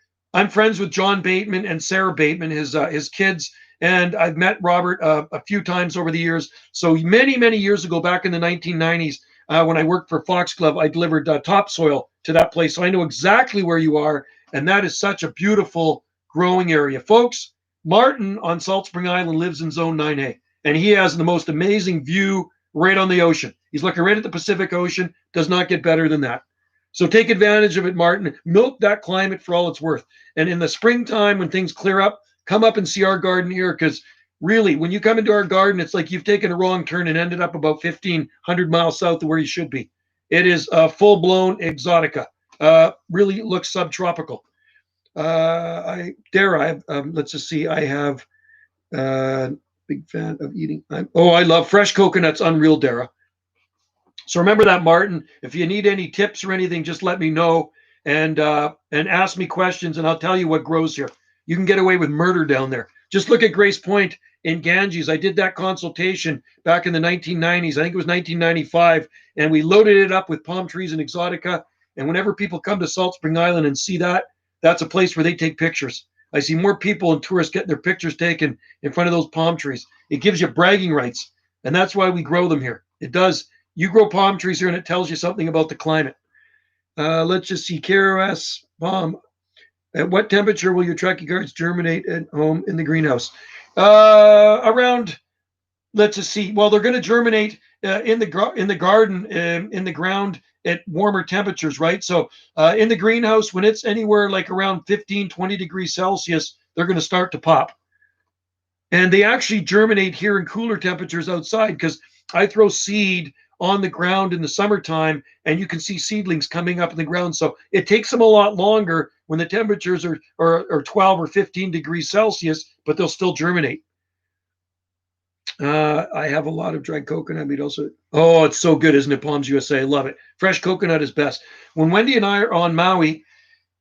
Speaker 1: friends with John Bateman and Sarah Bateman, his kids, and I've met Robert a few times over the years. So many, many years ago, back in the 1990s, when I worked for Foxglove, I delivered topsoil to that place. So I know exactly where you are, and that is such a beautiful growing area. Folks, Martin on Salt Spring Island lives in Zone 9A, and he has the most amazing view right on the ocean. He's looking right at the Pacific Ocean. Does not get better than that. So take advantage of it, Martin. Milk that climate for all it's worth. And in the springtime, when things clear up, come up and see our garden here, because really, when you come into our garden, it's like you've taken a wrong turn and ended up about 1,500 miles south of where you should be. It is full-blown exotica. Really looks subtropical. Let's just see. I have big fan of eating. I love fresh coconuts. Unreal, Dara. So remember that, Martin. If you need any tips or anything, just let me know and ask me questions, and I'll tell you what grows here. You can get away with murder down there. Just look at Grace Point in Ganges. I did that consultation back in the 1990s. I think it was 1995, and we loaded it up with palm trees and exotica. And whenever people come to Salt Spring Island and see that, that's a place where they take pictures. I see more people and tourists getting their pictures taken in front of those palm trees. It gives you bragging rights, and that's why we grow them here. It does. You grow palm trees here, and it tells you something about the climate. Let's just see. KRS palm. At what temperature will your Truckee cards germinate at home in the greenhouse? Around. Let's just see. Well, they're going to germinate in the garden in the ground at warmer temperatures, right? So in the greenhouse, when it's anywhere like around 15, 20 degrees Celsius, they're going to start to pop. And they actually germinate here in cooler temperatures outside, because I throw seed on the ground in the summertime, and you can see seedlings coming up in the ground. So it takes them a lot longer when the temperatures are 12 or 15 degrees Celsius, but they'll still germinate. I have a lot of dried coconut meat also. Oh, it's so good, isn't it? Palms USA. I love it. Fresh coconut is best. When Wendy and I are on Maui,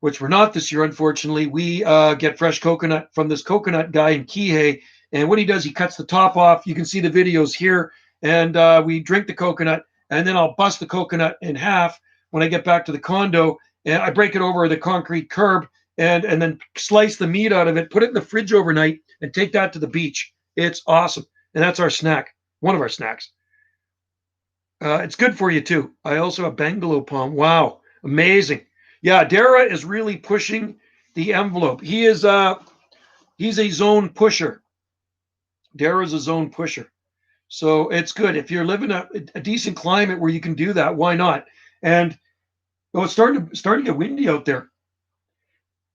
Speaker 1: which we're not this year, unfortunately, we get fresh coconut from this coconut guy in Kihei. And what he does, he cuts the top off. You can see the videos here. And we drink the coconut. And then I'll bust the coconut in half when I get back to the condo. And I break it over the concrete curb and then slice the meat out of it, put it in the fridge overnight, and take that to the beach. It's awesome. And that's our snack, one of our snacks. It's good for you, too. I also have Bangalow palm. Wow, amazing. Yeah, Dara is really pushing the envelope. He's a zone pusher. Dara's a zone pusher. So it's good. If you're living a decent climate where you can do that, why not? And it's starting to get windy out there.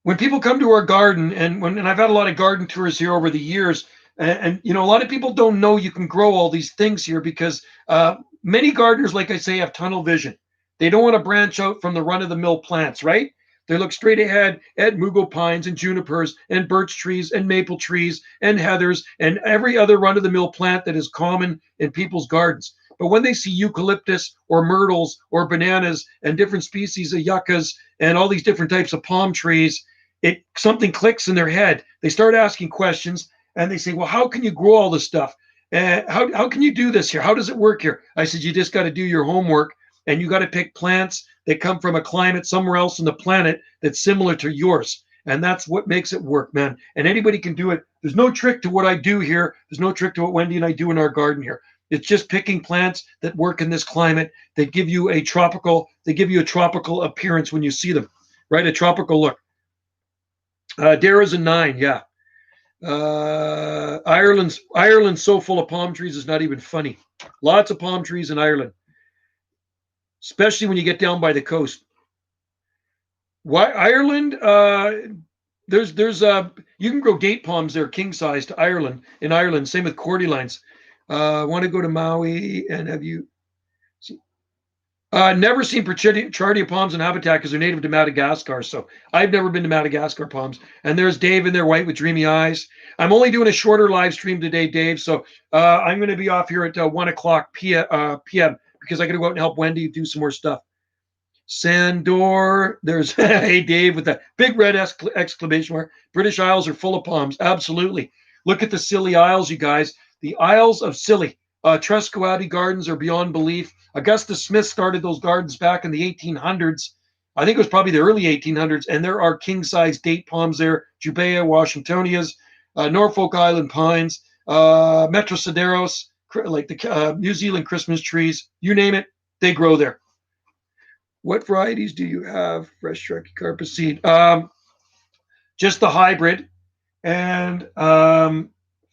Speaker 1: When people come to our garden, and I've had a lot of garden tours here over the years, and a lot of people don't know you can grow all these things here, because many gardeners, like I say, have tunnel vision. They don't want to branch out from the run-of-the-mill plants, right? They look straight ahead at mugo pines and junipers and birch trees and maple trees and heathers and every other run-of-the-mill plant that is common in people's gardens. But when they see eucalyptus or myrtles or bananas and different species of yuccas and all these different types of palm trees, something clicks in their head. They start asking questions, and they say, well, how can you grow all this stuff? How can you do this here? How does it work here? I said, you just got to do your homework, and you got to pick plants that come from a climate somewhere else on the planet that's similar to yours. And that's what makes it work, man. And anybody can do it. There's no trick to what I do here. There's no trick to what Wendy and I do in our garden here. It's just picking plants that work in this climate, that give you a tropical appearance when you see them, right? A tropical look. Dara's a 9, yeah. Ireland's so full of palm trees, it's not even funny. Lots of palm trees in Ireland, especially when you get down by the coast. Why Ireland? There's you can grow date palms there, king size to Ireland. In Ireland, same with cordylines. Want to go to Maui, and have you? Never seen Pichardia palms in habitat because they're native to Madagascar. So I've never been to Madagascar palms. And there's Dave in there, white with dreamy eyes. I'm only doing a shorter live stream today, Dave. So I'm going to be off here at 1 o'clock p.m. because I got to go out and help Wendy do some more stuff. Sandor, there's hey Dave with that big red exclamation mark. British Isles are full of palms. Absolutely. Look at the Scilly Isles, you guys. The Isles of Scilly. Tresco Abbey gardens are beyond belief. Augustus Smith started those gardens back in the 1800s. I think it was probably the early 1800s, and there are king-size date palms there, Jubea washingtonias, Norfolk Island pines, Metrosideros, like the New Zealand Christmas trees, you name it, they grow there. What varieties do you have? Fresh Truckee carpet seed. Just the hybrid and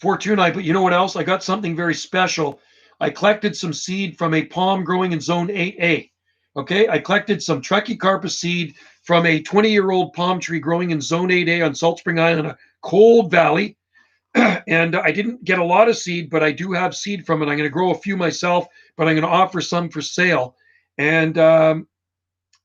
Speaker 1: Fortunae. But you know what else? I got something very special. I collected some seed from a palm growing in Zone 8A. Okay, I collected some Truckee carpet seed from a 20-year-old palm tree growing in Zone 8A on Salt Spring Island, a cold valley. And I didn't get a lot of seed, but I do have seed from it. I'm going to grow a few myself, but I'm going to offer some for sale. And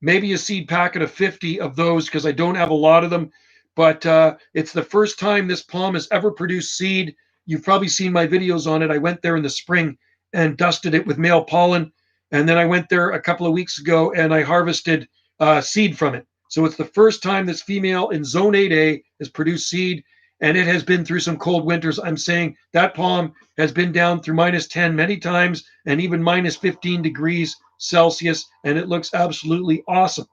Speaker 1: maybe a seed packet of 50 of those because I don't have a lot of them. But it's the first time this palm has ever produced seed. You've probably seen my videos on it. I went there in the spring and dusted it with male pollen. And then I went there a couple of weeks ago and I harvested seed from it. So it's the first time this female in Zone 8A has produced seed. And it has been through some cold winters. I'm saying that palm has been down through -10 many times and even -15 degrees Celsius. And it looks absolutely awesome.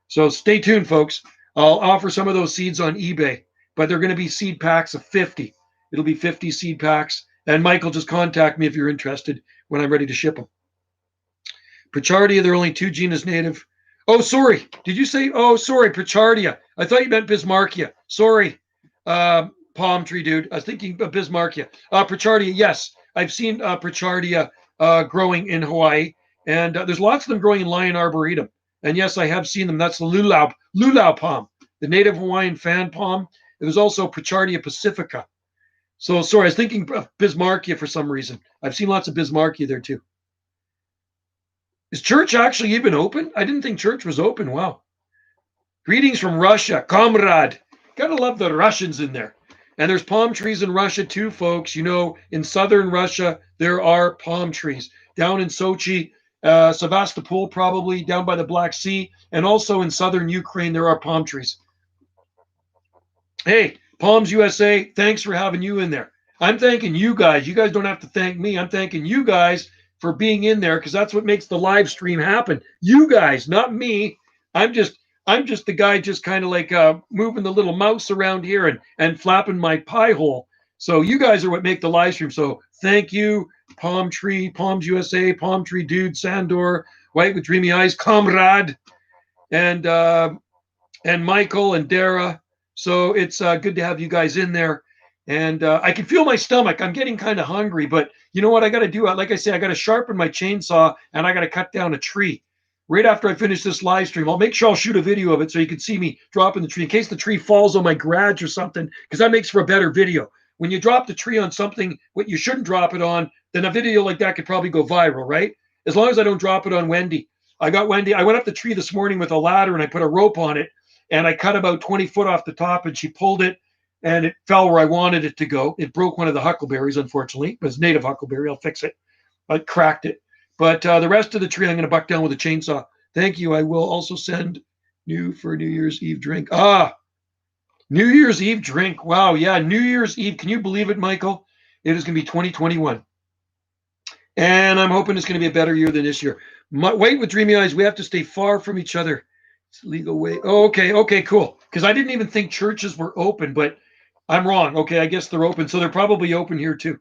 Speaker 1: So stay tuned, folks. I'll offer some of those seeds on eBay. but they're going to be seed packs of 50. It'll be 50 seed packs. And Michael, just contact me if you're interested when I'm ready to ship them. Pichardia, they're only 2 genus native. Oh, sorry. Did you say? Oh, sorry, Pichardia. I thought you meant Bismarckia. Sorry, palm tree dude. I was thinking of Bismarckia. Pichardia, yes. I've seen Pichardia growing in Hawaii, and there's lots of them growing in Lion Arboretum. And yes, I have seen them. That's the lulau palm, the native Hawaiian fan palm. There's also Pichardia pacifica. So sorry, I was thinking of Bismarckia for some reason. I've seen lots of Bismarckia there too. Is church actually even open? I didn't think church was open. Wow. Greetings from Russia, comrade. Gotta love the Russians in there. And there's palm trees in Russia too, folks. You know, in southern Russia, there are palm trees. Down in Sochi, Sevastopol, probably down by the Black Sea, and also in southern Ukraine, there are palm trees. Hey, Palms USA, thanks for having you in there. I'm thanking you guys. You guys don't have to thank me. I'm thanking you guys for being in there, because that's what makes the live stream happen. You guys, not me. I'm just the guy just kind of like moving the little mouse around here and flapping my pie hole. So you guys are what make the live stream. So thank you, Palm Tree, Palms USA, Palm Tree Dude, Sandor, White with Dreamy Eyes, Comrade, and Michael and Dara. So it's good to have you guys in there. And I can feel my stomach. I'm getting kind of hungry, but you know what I got to do? Like I say, I got to sharpen my chainsaw and I got to cut down a tree. Right after I finish this live stream, I'll make sure I'll shoot a video of it so you can see me dropping the tree in case the tree falls on my garage or something, because that makes for a better video. When you drop the tree on something what you shouldn't drop it on, then a video like that could probably go viral, right? As long as I don't drop it on Wendy. I went up the tree this morning with a ladder and I put a rope on it and I cut about 20 foot off the top and she pulled it and it fell where I wanted it to go. It broke one of the huckleberries, unfortunately. It was native huckleberry. I'll fix it. I cracked it. But the rest of the tree, I'm going to buck down with a chainsaw. Thank you. I will also send you for New Year's Eve drink. New Year's Eve drink. Wow. Yeah. New Year's Eve. Can you believe it, Michael? It is going to be 2021. And I'm hoping it's going to be a better year than this year. White with Dreamy Eyes. We have to stay far from each other. It's legal way. Oh, okay. Okay, cool. Because I didn't even think churches were open, but I'm wrong. Okay, I guess they're open. So they're probably open here too.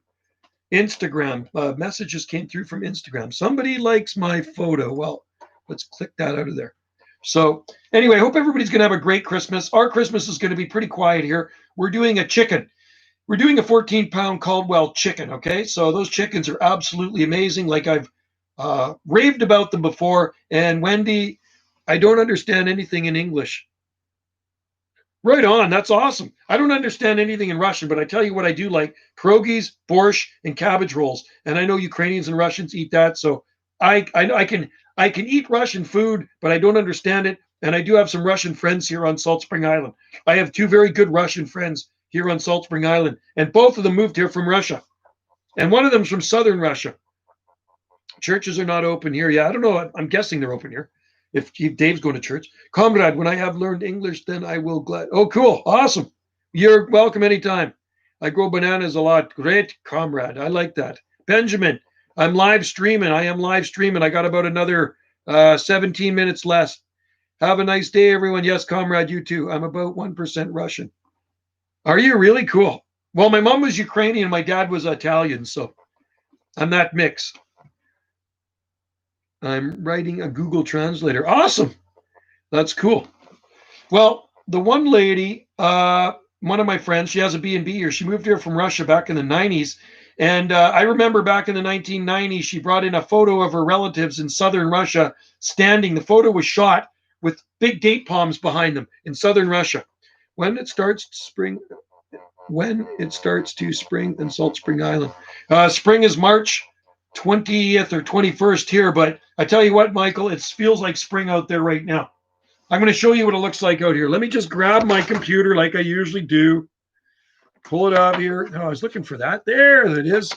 Speaker 1: Instagram. Messages came through from Instagram. Somebody likes my photo. Well, let's click that out of there. So anyway, I hope everybody's going to have a great Christmas. Our Christmas is going to be pretty quiet here. We're doing a chicken. We're doing a 14-pound Caldwell chicken, okay? So those chickens are absolutely amazing. Like I've raved about them before. And Wendy, I don't understand anything in English. Right on. That's awesome. I don't understand anything in Russian, but I tell you what I do like: pierogies, borscht, and cabbage rolls. And I know Ukrainians and Russians eat that, so I can eat Russian food, but I don't understand it. And I do have some Russian friends here on Salt Spring Island. I have 2 very good Russian friends here on Salt Spring Island, and both of them moved here from Russia. And one of them's from southern Russia. Churches are not open here. Yeah, I don't know. I'm guessing they're open here. If Dave's going to church. Comrade, when I have learned English, then I will glad. Oh, cool. Awesome. You're welcome anytime. I grow bananas a lot. Great, comrade. I like that. Benjamin, I'm live streaming. I am live streaming. I got about another 17 minutes less. Have a nice day, everyone. Yes, comrade, you too. I'm about 1% Russian. Are you really? Cool? Well, my mom was Ukrainian. My dad was Italian, so I'm that mix. I'm writing a Google Translator. Awesome. That's cool. Well, the one lady, one of my friends, she has a B&B here. She moved here from Russia back in the 90s. And I remember back in the 1990s, she brought in a photo of her relatives in southern Russia standing. The photo was shot with big date palms behind them in southern Russia. When it starts to spring in Salt Spring Island. Spring is March 20th or 21st here, but I tell you what, Michael, it feels like spring out there right now. I'm going to show you what it looks like out here. Let me just grab my computer like I usually do. Pull it up here. Oh, I was looking for that. There it is.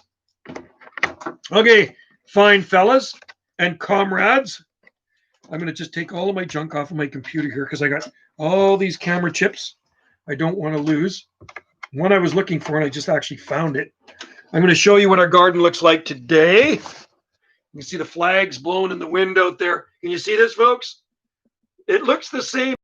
Speaker 1: Okay, fine fellas and comrades. I'm going to just take all of my junk off of my computer here because I got all these camera chips I don't want to lose. One I was looking for and I just actually found it. I'm going to show you what our garden looks like today. You can see the flags blowing in the wind out there. Can you see this, folks? It looks the same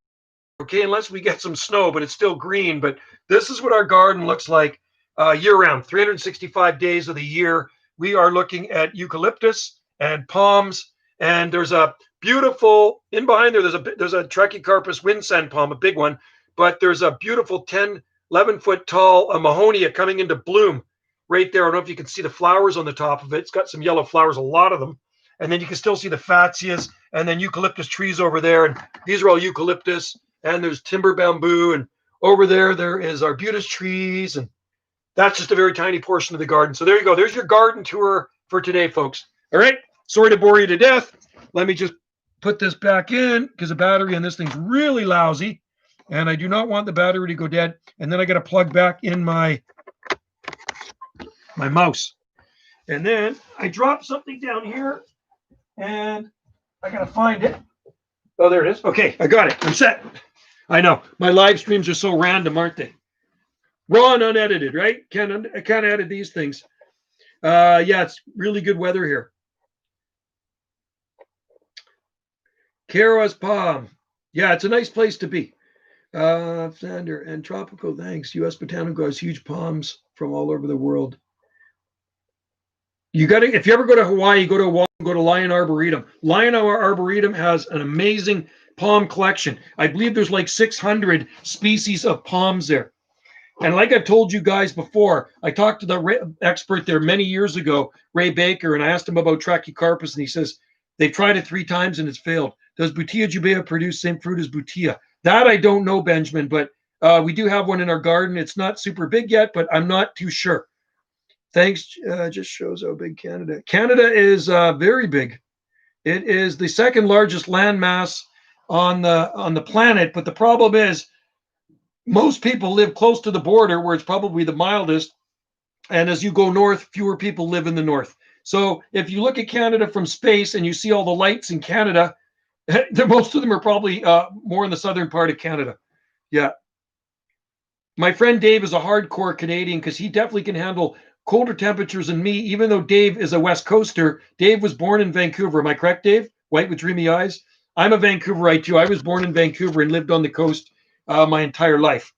Speaker 1: okay, unless we get some snow, but it's still green. But this is what our garden looks like year-round, 365 days of the year. We are looking at eucalyptus and palms, and there's a beautiful, in behind there, there's a Trachycarpus windsand palm, a big one, but there's a beautiful 10, 11-foot tall Mahonia coming into bloom right there. I don't know if you can see the flowers on the top of it. It's got some yellow flowers, a lot of them. And then you can still see the fatsias and then eucalyptus trees over there. And these are all eucalyptus. And there's timber bamboo. And over there is arbutus trees. And that's just a very tiny portion of the garden. So there you go. There's your garden tour for today, folks. All right. Sorry to bore you to death. Let me just put this back in because the battery on this thing's really lousy. And I do not want the battery to go dead. And then I got to plug back in my mouse. And then I dropped something down here. And I got to find it. Oh, there it is. Okay, I got it. I'm set. I know. My live streams are so random, aren't they? Raw and unedited, right? I can't edit these things. Yeah, it's really good weather here. Kara's Palm. Yeah, it's a nice place to be. Sander and tropical, thanks. U.S. Botanical has huge palms from all over the world. You got to, if you ever go to Hawaii, go to Lion Arboretum. Lion Arboretum has an amazing palm collection. I believe there's like 600 species of palms there. And like I've told you guys before, I talked to the expert there many years ago, Ray Baker, and I asked him about Trachycarpus, and he says they've tried it 3 times and it's failed. Does Butia jubea produce same fruit as Butia? That I don't know, Benjamin, but we do have one in our garden. It's not super big yet, but I'm not too sure. Thanks. Just shows how big Canada. Canada is very big. It is the second largest landmass on the planet. But the problem is, most people live close to the border, where it's probably the mildest. And as you go north, fewer people live in the north. So if you look at Canada from space and you see all the lights in Canada, most of them are probably more in the southern part of Canada. Yeah. My friend Dave is a hardcore Canadian because he definitely can handle colder temperatures than me, even though Dave is a West Coaster. Dave was born in Vancouver. Am I correct, Dave? White with dreamy eyes. I'm a Vancouverite too. I was born in Vancouver and lived on the coast my entire life.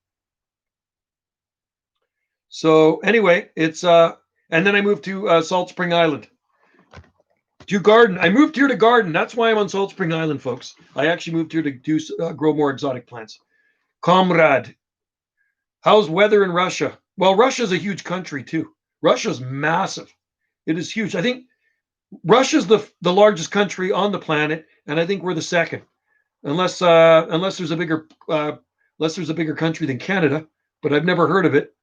Speaker 1: So anyway, it's and then I moved to Salt Spring Island to garden. I moved here to garden. That's why I'm on Salt Spring Island, folks. I actually moved here to grow more exotic plants. Comrade, how's weather in Russia? Well, Russia's a huge country too. Russia's massive. It is huge. I think Russia's the largest country on the planet, and I think we're the second, unless there's a bigger country than Canada, but I've never heard of it.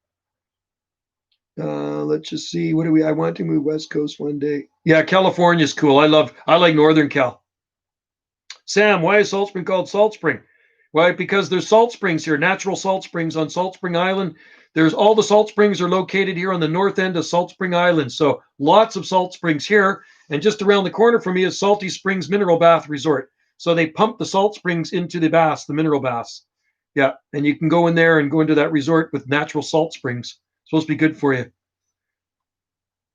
Speaker 1: Let's just see. I want to move West Coast one day. Yeah, California's cool. I like Northern Cal. Sam, why is Salt Spring called Salt Spring? Why? Because there's salt springs here, natural salt springs on Salt Spring Island. There's all the salt springs are located here on the north end of Salt Spring Island. So lots of salt springs here. And just around the corner from me is Salty Springs Mineral Bath Resort. So they pump the salt springs into the baths, the mineral baths. Yeah. And you can go in there and go into that resort with natural salt springs. It's supposed to be good for you.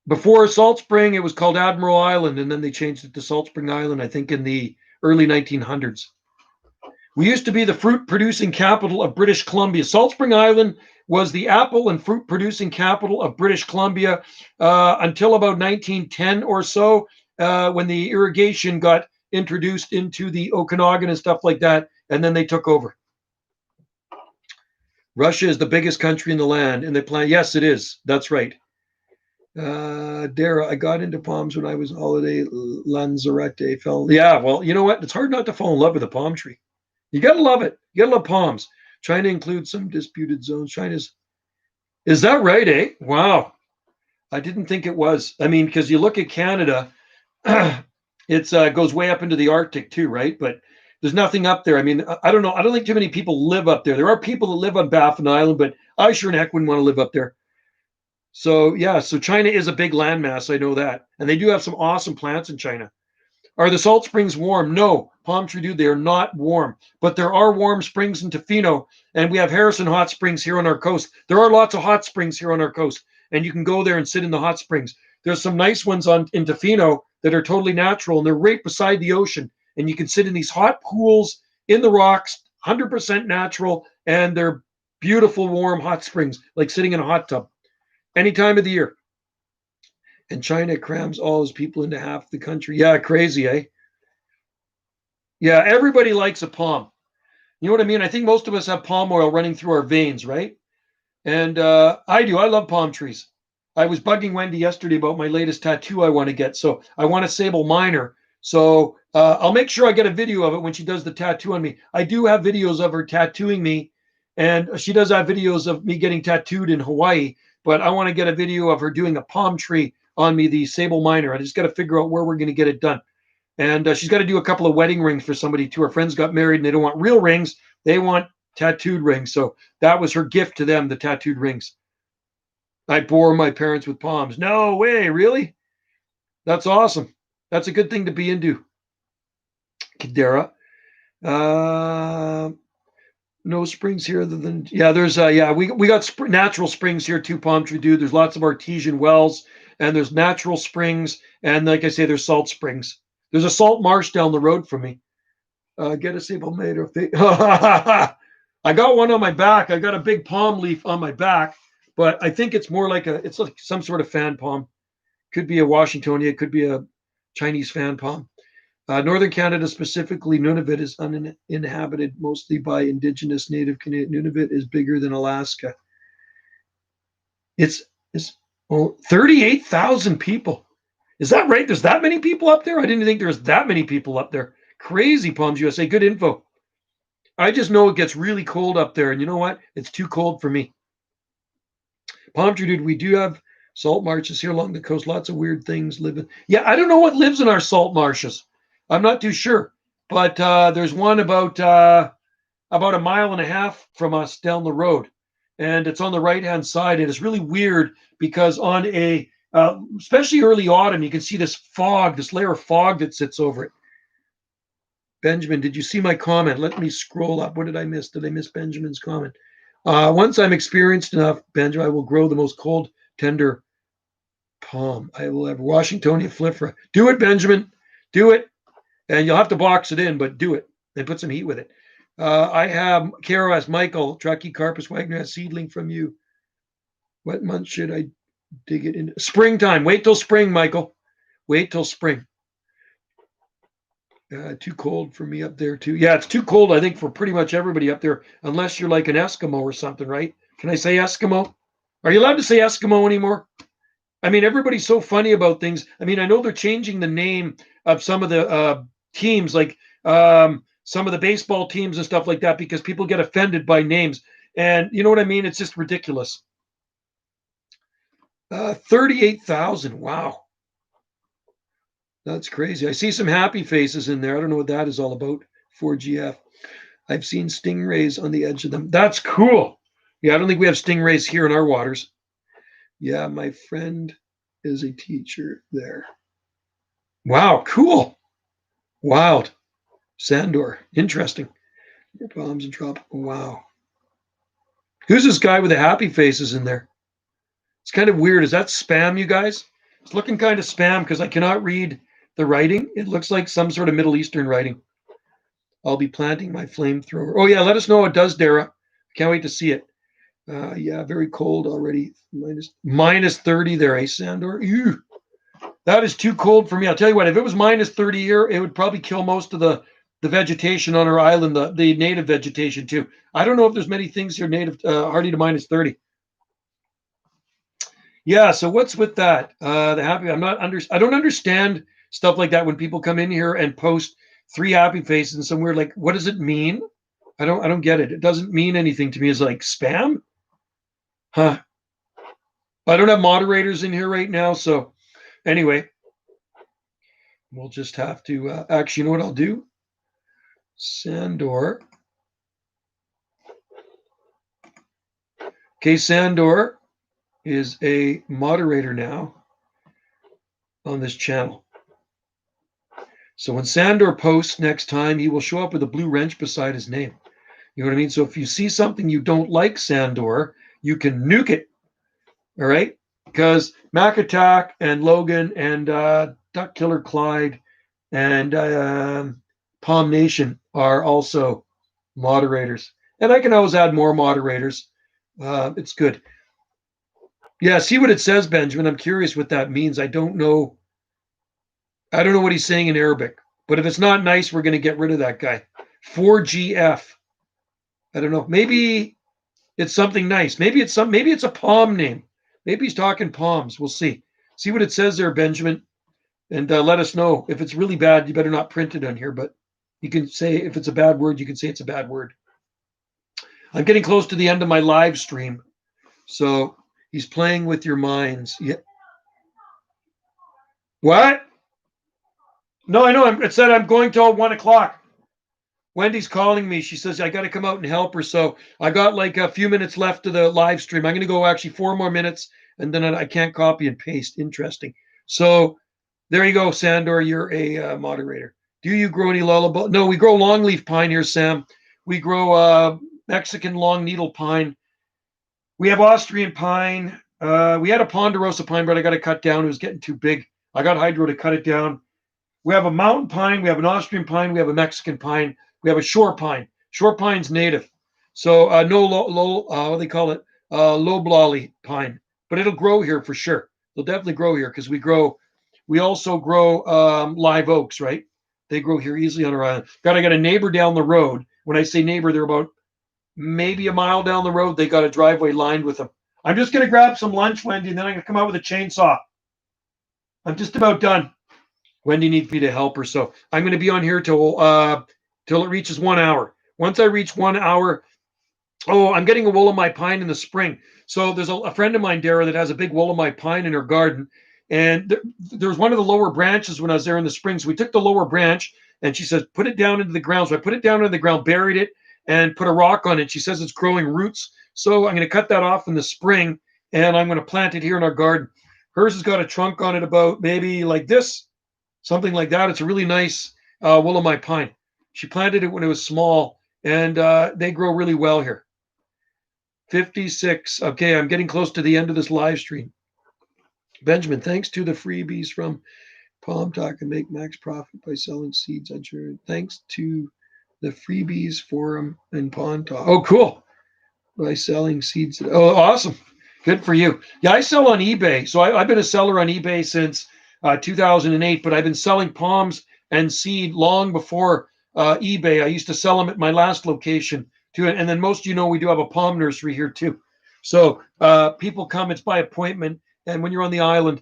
Speaker 1: Before Salt Spring, it was called Admiral Island. And then they changed it to Salt Spring Island, I think in the early 1900s. We used to be the fruit producing capital of British Columbia. Salt Spring Island was the apple and fruit producing capital of British Columbia until about 1910 or so, when the irrigation got introduced into the Okanagan and stuff like that, and then they took over. Russia is the biggest country in the land, and they plan. Yes, it is. That's right. Dara, I got into palms when I was on holiday. Lanzarote fell. Yeah, well, you know what? It's hard not to fall in love with a palm tree. You gotta love it. You gotta love palms. China includes some disputed zones. Is that right, eh? Wow. I didn't think it was. I mean, because you look at Canada, it goes way up into the Arctic too, right? But there's nothing up there. I mean, I don't know. I don't think too many people live up there. There are people that live on Baffin Island, but I sure in heck wouldn't want to live up there. So yeah, so China is a big landmass. I know that. And they do have some awesome plants in China. Are the salt springs warm? No, palm tree dew, they are not warm. But there are warm springs in Tofino, and we have Harrison hot springs here on our coast. There are lots of hot springs here on our coast, and you can go there and sit in the hot springs. There's some nice ones in Tofino that are totally natural, and they're right beside the ocean. And you can sit in these hot pools in the rocks, 100% natural, and they're beautiful, warm, hot springs, like sitting in a hot tub any time of the year. And China crams all his people into half the country. Yeah, crazy, eh? Yeah, everybody likes a palm. You know what I mean? I think most of us have palm oil running through our veins, right? And I do. I love palm trees. I was bugging Wendy yesterday about my latest tattoo I want to get. So I want a sable miner. So I'll make sure I get a video of it when she does the tattoo on me. I do have videos of her tattooing me, and she does have videos of me getting tattooed in Hawaii. But I want to get a video of her doing a palm tree on me, the sable miner. I just got to figure out where we're going to get it done. And she's got to do a couple of wedding rings for somebody too. Her friends got married and they don't want real rings. They want tattooed rings. So that was her gift to them, the tattooed rings. I bore my parents with palms. No way, really? That's awesome. That's a good thing to be into. Kadera. No springs here other than, yeah, there's, we got natural springs here too, Palm Tree Dude. There's lots of artesian wells, and there's natural springs. And like I say, there's salt springs. There's a salt marsh down the road from me. Get a sable made of the. I got one on my back. I got a big palm leaf on my back, but I think it's more like it's like some sort of fan palm. Could be a Washingtonia. It could be a Chinese fan palm. Northern Canada specifically, Nunavut is uninhabited mostly by Indigenous Native Canadian. Nunavut is bigger than Alaska. It's 38,000 people. Is that right? There's that many people up there? I didn't think there was that many people up there. Crazy, Palms USA. Good info. I just know it gets really cold up there. And you know what? It's too cold for me. Palm Tree Dude, we do have salt marshes here along the coast. Lots of weird things living. Yeah, I don't know what lives in our salt marshes. I'm not too sure. But there's one about a mile and a half from us down the road. And it's on the right-hand side. And it's really weird because on a especially early autumn, you can see this fog, this layer of fog that sits over it. Benjamin, did you see my comment? Let me scroll up. What did I miss? Did I miss Benjamin's comment? Once I'm experienced enough, Benjamin, I will grow the most cold, tender palm I will ever. Washingtonia flifera. Do it, Benjamin. Do it. And you'll have to box it in, but do it. And put some heat with it. I have, Caro asked Michael, Trachycarpus Wagner has seedling from you. What month should I dig it in? Springtime. Wait till spring, Michael. Wait till spring. Too cold for me up there too. Yeah, it's too cold, I think, for pretty much everybody up there, unless you're like an Eskimo or something, right? Can I say Eskimo? Are you allowed to say Eskimo anymore? I mean, everybody's so funny about things. I mean, I know they're changing the name of some of the teams, like some of the baseball teams and stuff like that, because people get offended by names. And you know what I mean? It's just ridiculous. 38,000. Wow. That's crazy. I see some happy faces in there. I don't know what that is all about. 4GF. I've seen stingrays on the edge of them. That's cool. Yeah, I don't think we have stingrays here in our waters. Yeah, my friend is a teacher there. Wow, cool. Wild. Sandor. Interesting. Your palms and tropical. Wow. Who's this guy with the happy faces in there? It's kind of weird. Is that spam, you guys? It's looking kind of spam because I cannot read the writing. It looks like some sort of Middle Eastern writing. I'll be planting my flamethrower. Oh, yeah, let us know how it does, Dara. Can't wait to see it. Yeah, very cold already. Minus 30 there, eh, Sandor? Ew. That is too cold for me. I'll tell you what, if it was minus 30 here, it would probably kill most of the vegetation on our island, the native vegetation too. I don't know if there's many things here native hardy to minus 30. Yeah, so what's with that? The happy, I don't understand stuff like that when people come in here and post 3 happy faces and somewhere like, what does it mean? I don't get it. It doesn't mean anything to me. It's like spam? Huh. I don't have moderators in here right now, so anyway, we'll just have to actually, you know what I'll do? Sandor. Okay, Sandor is a moderator now on this channel. So when Sandor posts next time, he will show up with a blue wrench beside his name. You know what I mean? So if you see something you don't like, Sandor, you can nuke it. All right? Because Mac Attack and Logan and Duck Killer Clyde and Palm Nation are also Moderators. And I can always add more moderators. It's good. Yeah, see what it says, Benjamin. I'm curious what that means. I don't know. I don't know what he's saying in Arabic. But if it's not nice, we're going to get rid of that guy. 4GF. I don't know. Maybe it's something nice. Maybe it's a palm name. Maybe he's talking palms. We'll see. See what it says there, Benjamin, and let us know. If it's really bad, you better not print it on here. But you can say if it's a bad word, you can say it's a bad word. I'm getting close to the end of my live stream, so he's playing with your minds. Yeah. What? No, I know. It said I'm going till 1:00. Wendy's calling me. She says I got to come out and help her. So I got like a few minutes left of the live stream. I'm going to go actually 4 more minutes, and then I can't copy and paste. Interesting. So there you go, Sandor. You're a moderator. Do you grow any lullaby? No, we grow longleaf pine here, Sam. We grow Mexican long needle pine. We have Austrian pine. We had a ponderosa pine, but I got to cut down. It was getting too big. I got Hydro to cut it down. We have a mountain pine. We have an Austrian pine. We have a Mexican pine. We have a shore pine. Shore pine's native. So no what do they call it? Loblolly pine. But it'll grow here for sure. They'll definitely grow here because we also grow live oaks, right? They grow here easily on our island. I got a neighbor down the road. When I say neighbor, they're about maybe a mile down the road. They got a driveway lined with them. I'm just going to grab some lunch, Wendy, and then I'm going to come out with a chainsaw. I'm just about done. Wendy needs me to help her, so I'm going to be on here till it reaches 1 hour. Once I reach 1 hour, I'm getting a Wollemi pine in the spring. So there's a friend of mine, Dara, that has a big Wollemi pine in her garden, and there was one of the lower branches when I was there in the spring. So we took the lower branch, and she says, put it down into the ground. So I put it down into the ground, buried it, and put a rock on it. She says it's growing roots. So I'm going to cut that off in the spring, and I'm going to plant it here in our garden. Hers has got a trunk on it about maybe like this. Something like that. It's a really nice Wollemi pine. She planted it when it was small, and they grow really well here. 56. Okay, I'm getting close to the end of this live stream. Benjamin, thanks to the freebies from Palm Talk and make max profit by selling seeds. I'm sure. Thanks to the freebies forum and Palm Talk. Oh, cool. By selling seeds. Oh, awesome. Good for you. Yeah, I sell on eBay. So I've been a seller on eBay since 2008, but I've been selling palms and seed long before eBay. I used to sell them at my last location too. And then most of we do have a palm nursery here too. So people come, it's by appointment. And when you're on the island,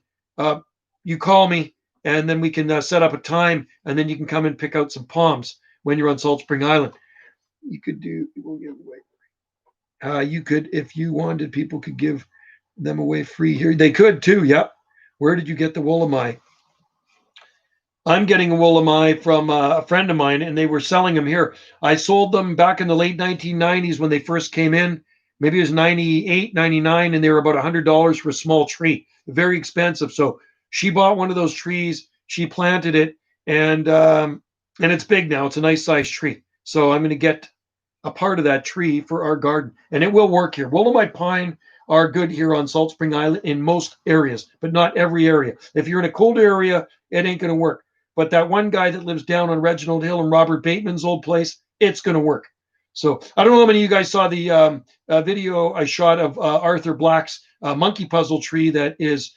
Speaker 1: you call me and then we can set up a time and then you can come and pick out some palms when you're on Salt Spring Island. You could do, we'll give away. You could, if you wanted, people could give them away free here. They could too. Yep. Where did you get the Wollemi? I'm getting a Wollemi from a friend of mine, and they were selling them here. I sold them back in the late 1990s when they first came in. Maybe it was 98, 99, and they were about $100 for a small tree. Very expensive. So she bought one of those trees. She planted it, and it's big now. It's a nice sized tree. So I'm going to get a part of that tree for our garden, and it will work here. Wollemi pine are good here on Salt Spring Island in most areas, but not every area. If you're in a cold area, it ain't going to work. But that one guy that lives down on Reginald Hill and Robert Bateman's old place, it's going to work. So I don't know how many of you guys saw the video I shot of Arthur Black's monkey puzzle tree that is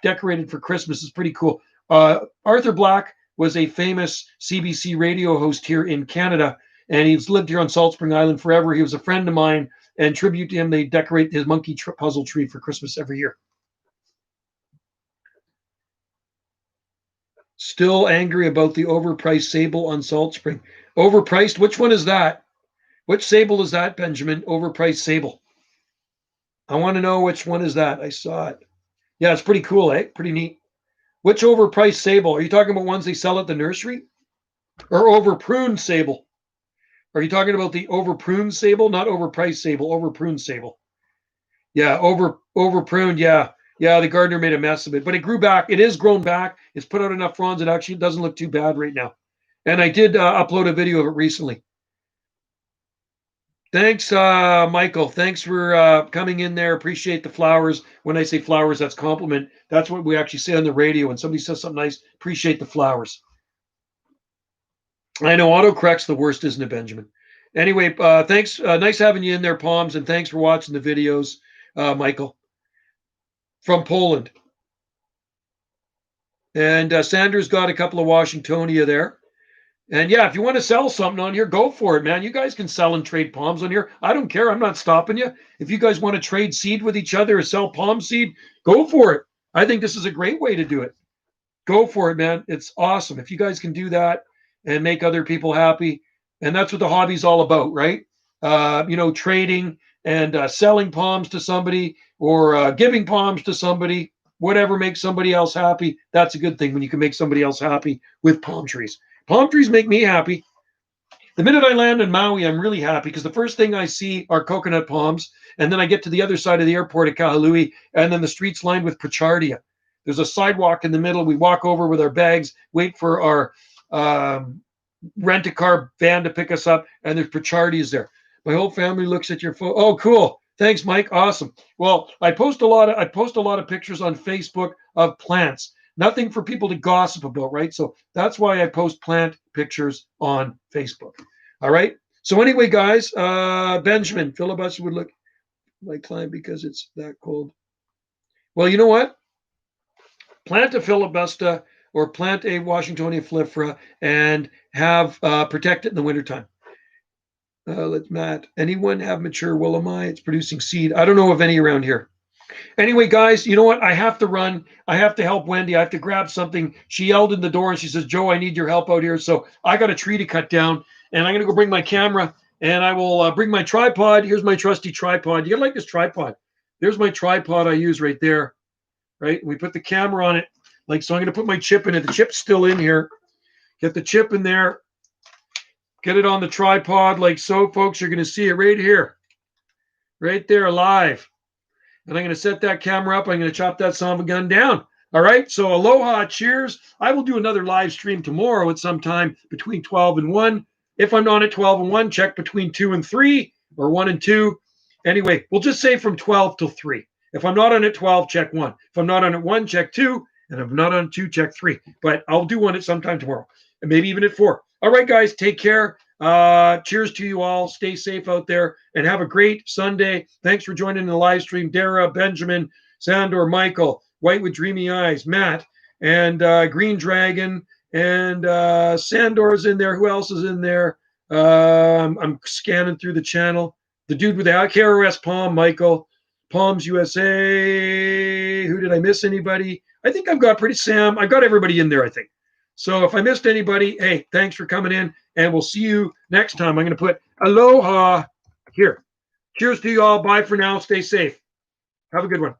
Speaker 1: decorated for Christmas. It's pretty cool. Arthur Black was a famous CBC radio host here in Canada, and he's lived here on Salt Spring Island forever. He was a friend of mine, and tribute to him, they decorate his monkey puzzle tree for Christmas every year. Still angry about the overpriced sable on Salt Spring. Overpriced? Which one is that? Which sable is that, Benjamin? Overpriced sable. I want to know which one is that. I saw it. Yeah, it's pretty cool, eh? Pretty neat. Which overpriced sable? Are you talking about ones they sell at the nursery? Or overpruned sable? Are you talking about the overpruned sable? Not overpriced sable, overpruned sable. Yeah, overpruned, yeah. Yeah, the gardener made a mess of it, but it grew back. It is grown back. It's put out enough fronds. It actually doesn't look too bad right now. And I did upload a video of it recently. Thanks, Michael. Thanks for coming in there. Appreciate the flowers. When I say flowers, that's compliment. That's what we actually say on the radio. When somebody says something nice, appreciate the flowers. I know autocorrect's the worst, isn't it, Benjamin? Anyway, thanks. Nice having you in there, Palms, and thanks for watching the videos, Michael, from Poland. And Sanders got a couple of Washingtonia there. And yeah, if you want to sell something on here, go for it, man. You guys can sell and trade palms on here. I don't care. I'm not stopping you. If you guys want to trade seed with each other or sell palm seed, go for it. I think this is a great way to do it. Go for it, man. It's awesome. If you guys can do that and make other people happy, and that's what the hobby's all about, right? Trading and selling palms to somebody or giving palms to somebody, whatever makes somebody else happy. That's a good thing when you can make somebody else happy with palm trees. Palm trees make me happy. The minute I land in Maui, I'm really happy because the first thing I see are coconut palms. And then I get to the other side of the airport at Kahului, and then the street's lined with Pichardia. There's a sidewalk in the middle. We walk over with our bags, wait for our rent-a-car van to pick us up, and there's Pichardias there. My whole family looks at your phone. Oh, cool. Thanks, Mike. Awesome. Well, I post a lot of pictures on Facebook of plants. Nothing for people to gossip about, right? So that's why I post plant pictures on Facebook. All right. So anyway, guys, Benjamin, filibuster would look like climb because it's that cold. Well, you know what? Plant a filibuster or plant a Washingtonia flifera and have protect it in the wintertime. Let's Matt. Anyone have mature willamite? It's producing seed. I don't know of any around here. Anyway, guys, you know what? I have to run. I have to help Wendy. I have to grab something. She yelled in the door and she says, Joe, I need your help out here. So I got a tree to cut down and I'm going to go bring my camera and I will bring my tripod. Here's my trusty tripod. You got to like this tripod. There's my tripod I use right there. Right. We put the camera on it. So I'm going to put my chip in it. The chip's still in here. Get the chip in there. Get it on the tripod like so, folks. You're going to see it right here. Right there live. And I'm going to set that camera up. I'm going to chop that son of a gun down. All right. So aloha, cheers. I will do another live stream tomorrow at some time between 12 and 1. If I'm not at 12 and 1, check between 2 and 3 or 1 and 2. Anyway, we'll just say from 12 till 3. If I'm not on at 12, check 1. If I'm not on at 1, check 2. And if I'm not on 2, check 3. But I'll do one at some time tomorrow. And maybe even at 4. All right, guys. Take care. Cheers to you all. Stay safe out there and have a great Sunday. Thanks for joining the live stream. Dara, Benjamin, Sandor, Michael, White with Dreamy Eyes, Matt, and Green Dragon, and Sandor's in there. Who else is in there? I'm scanning through the channel. The dude with the KRS Palm, Michael, Palms USA. Who did I miss? Anybody? I think I've got Sam. I've got everybody in there, I think. So if I missed anybody, hey, thanks for coming in, and we'll see you next time. I'm going to put aloha here. Cheers to you all. Bye for now. Stay safe. Have a good one.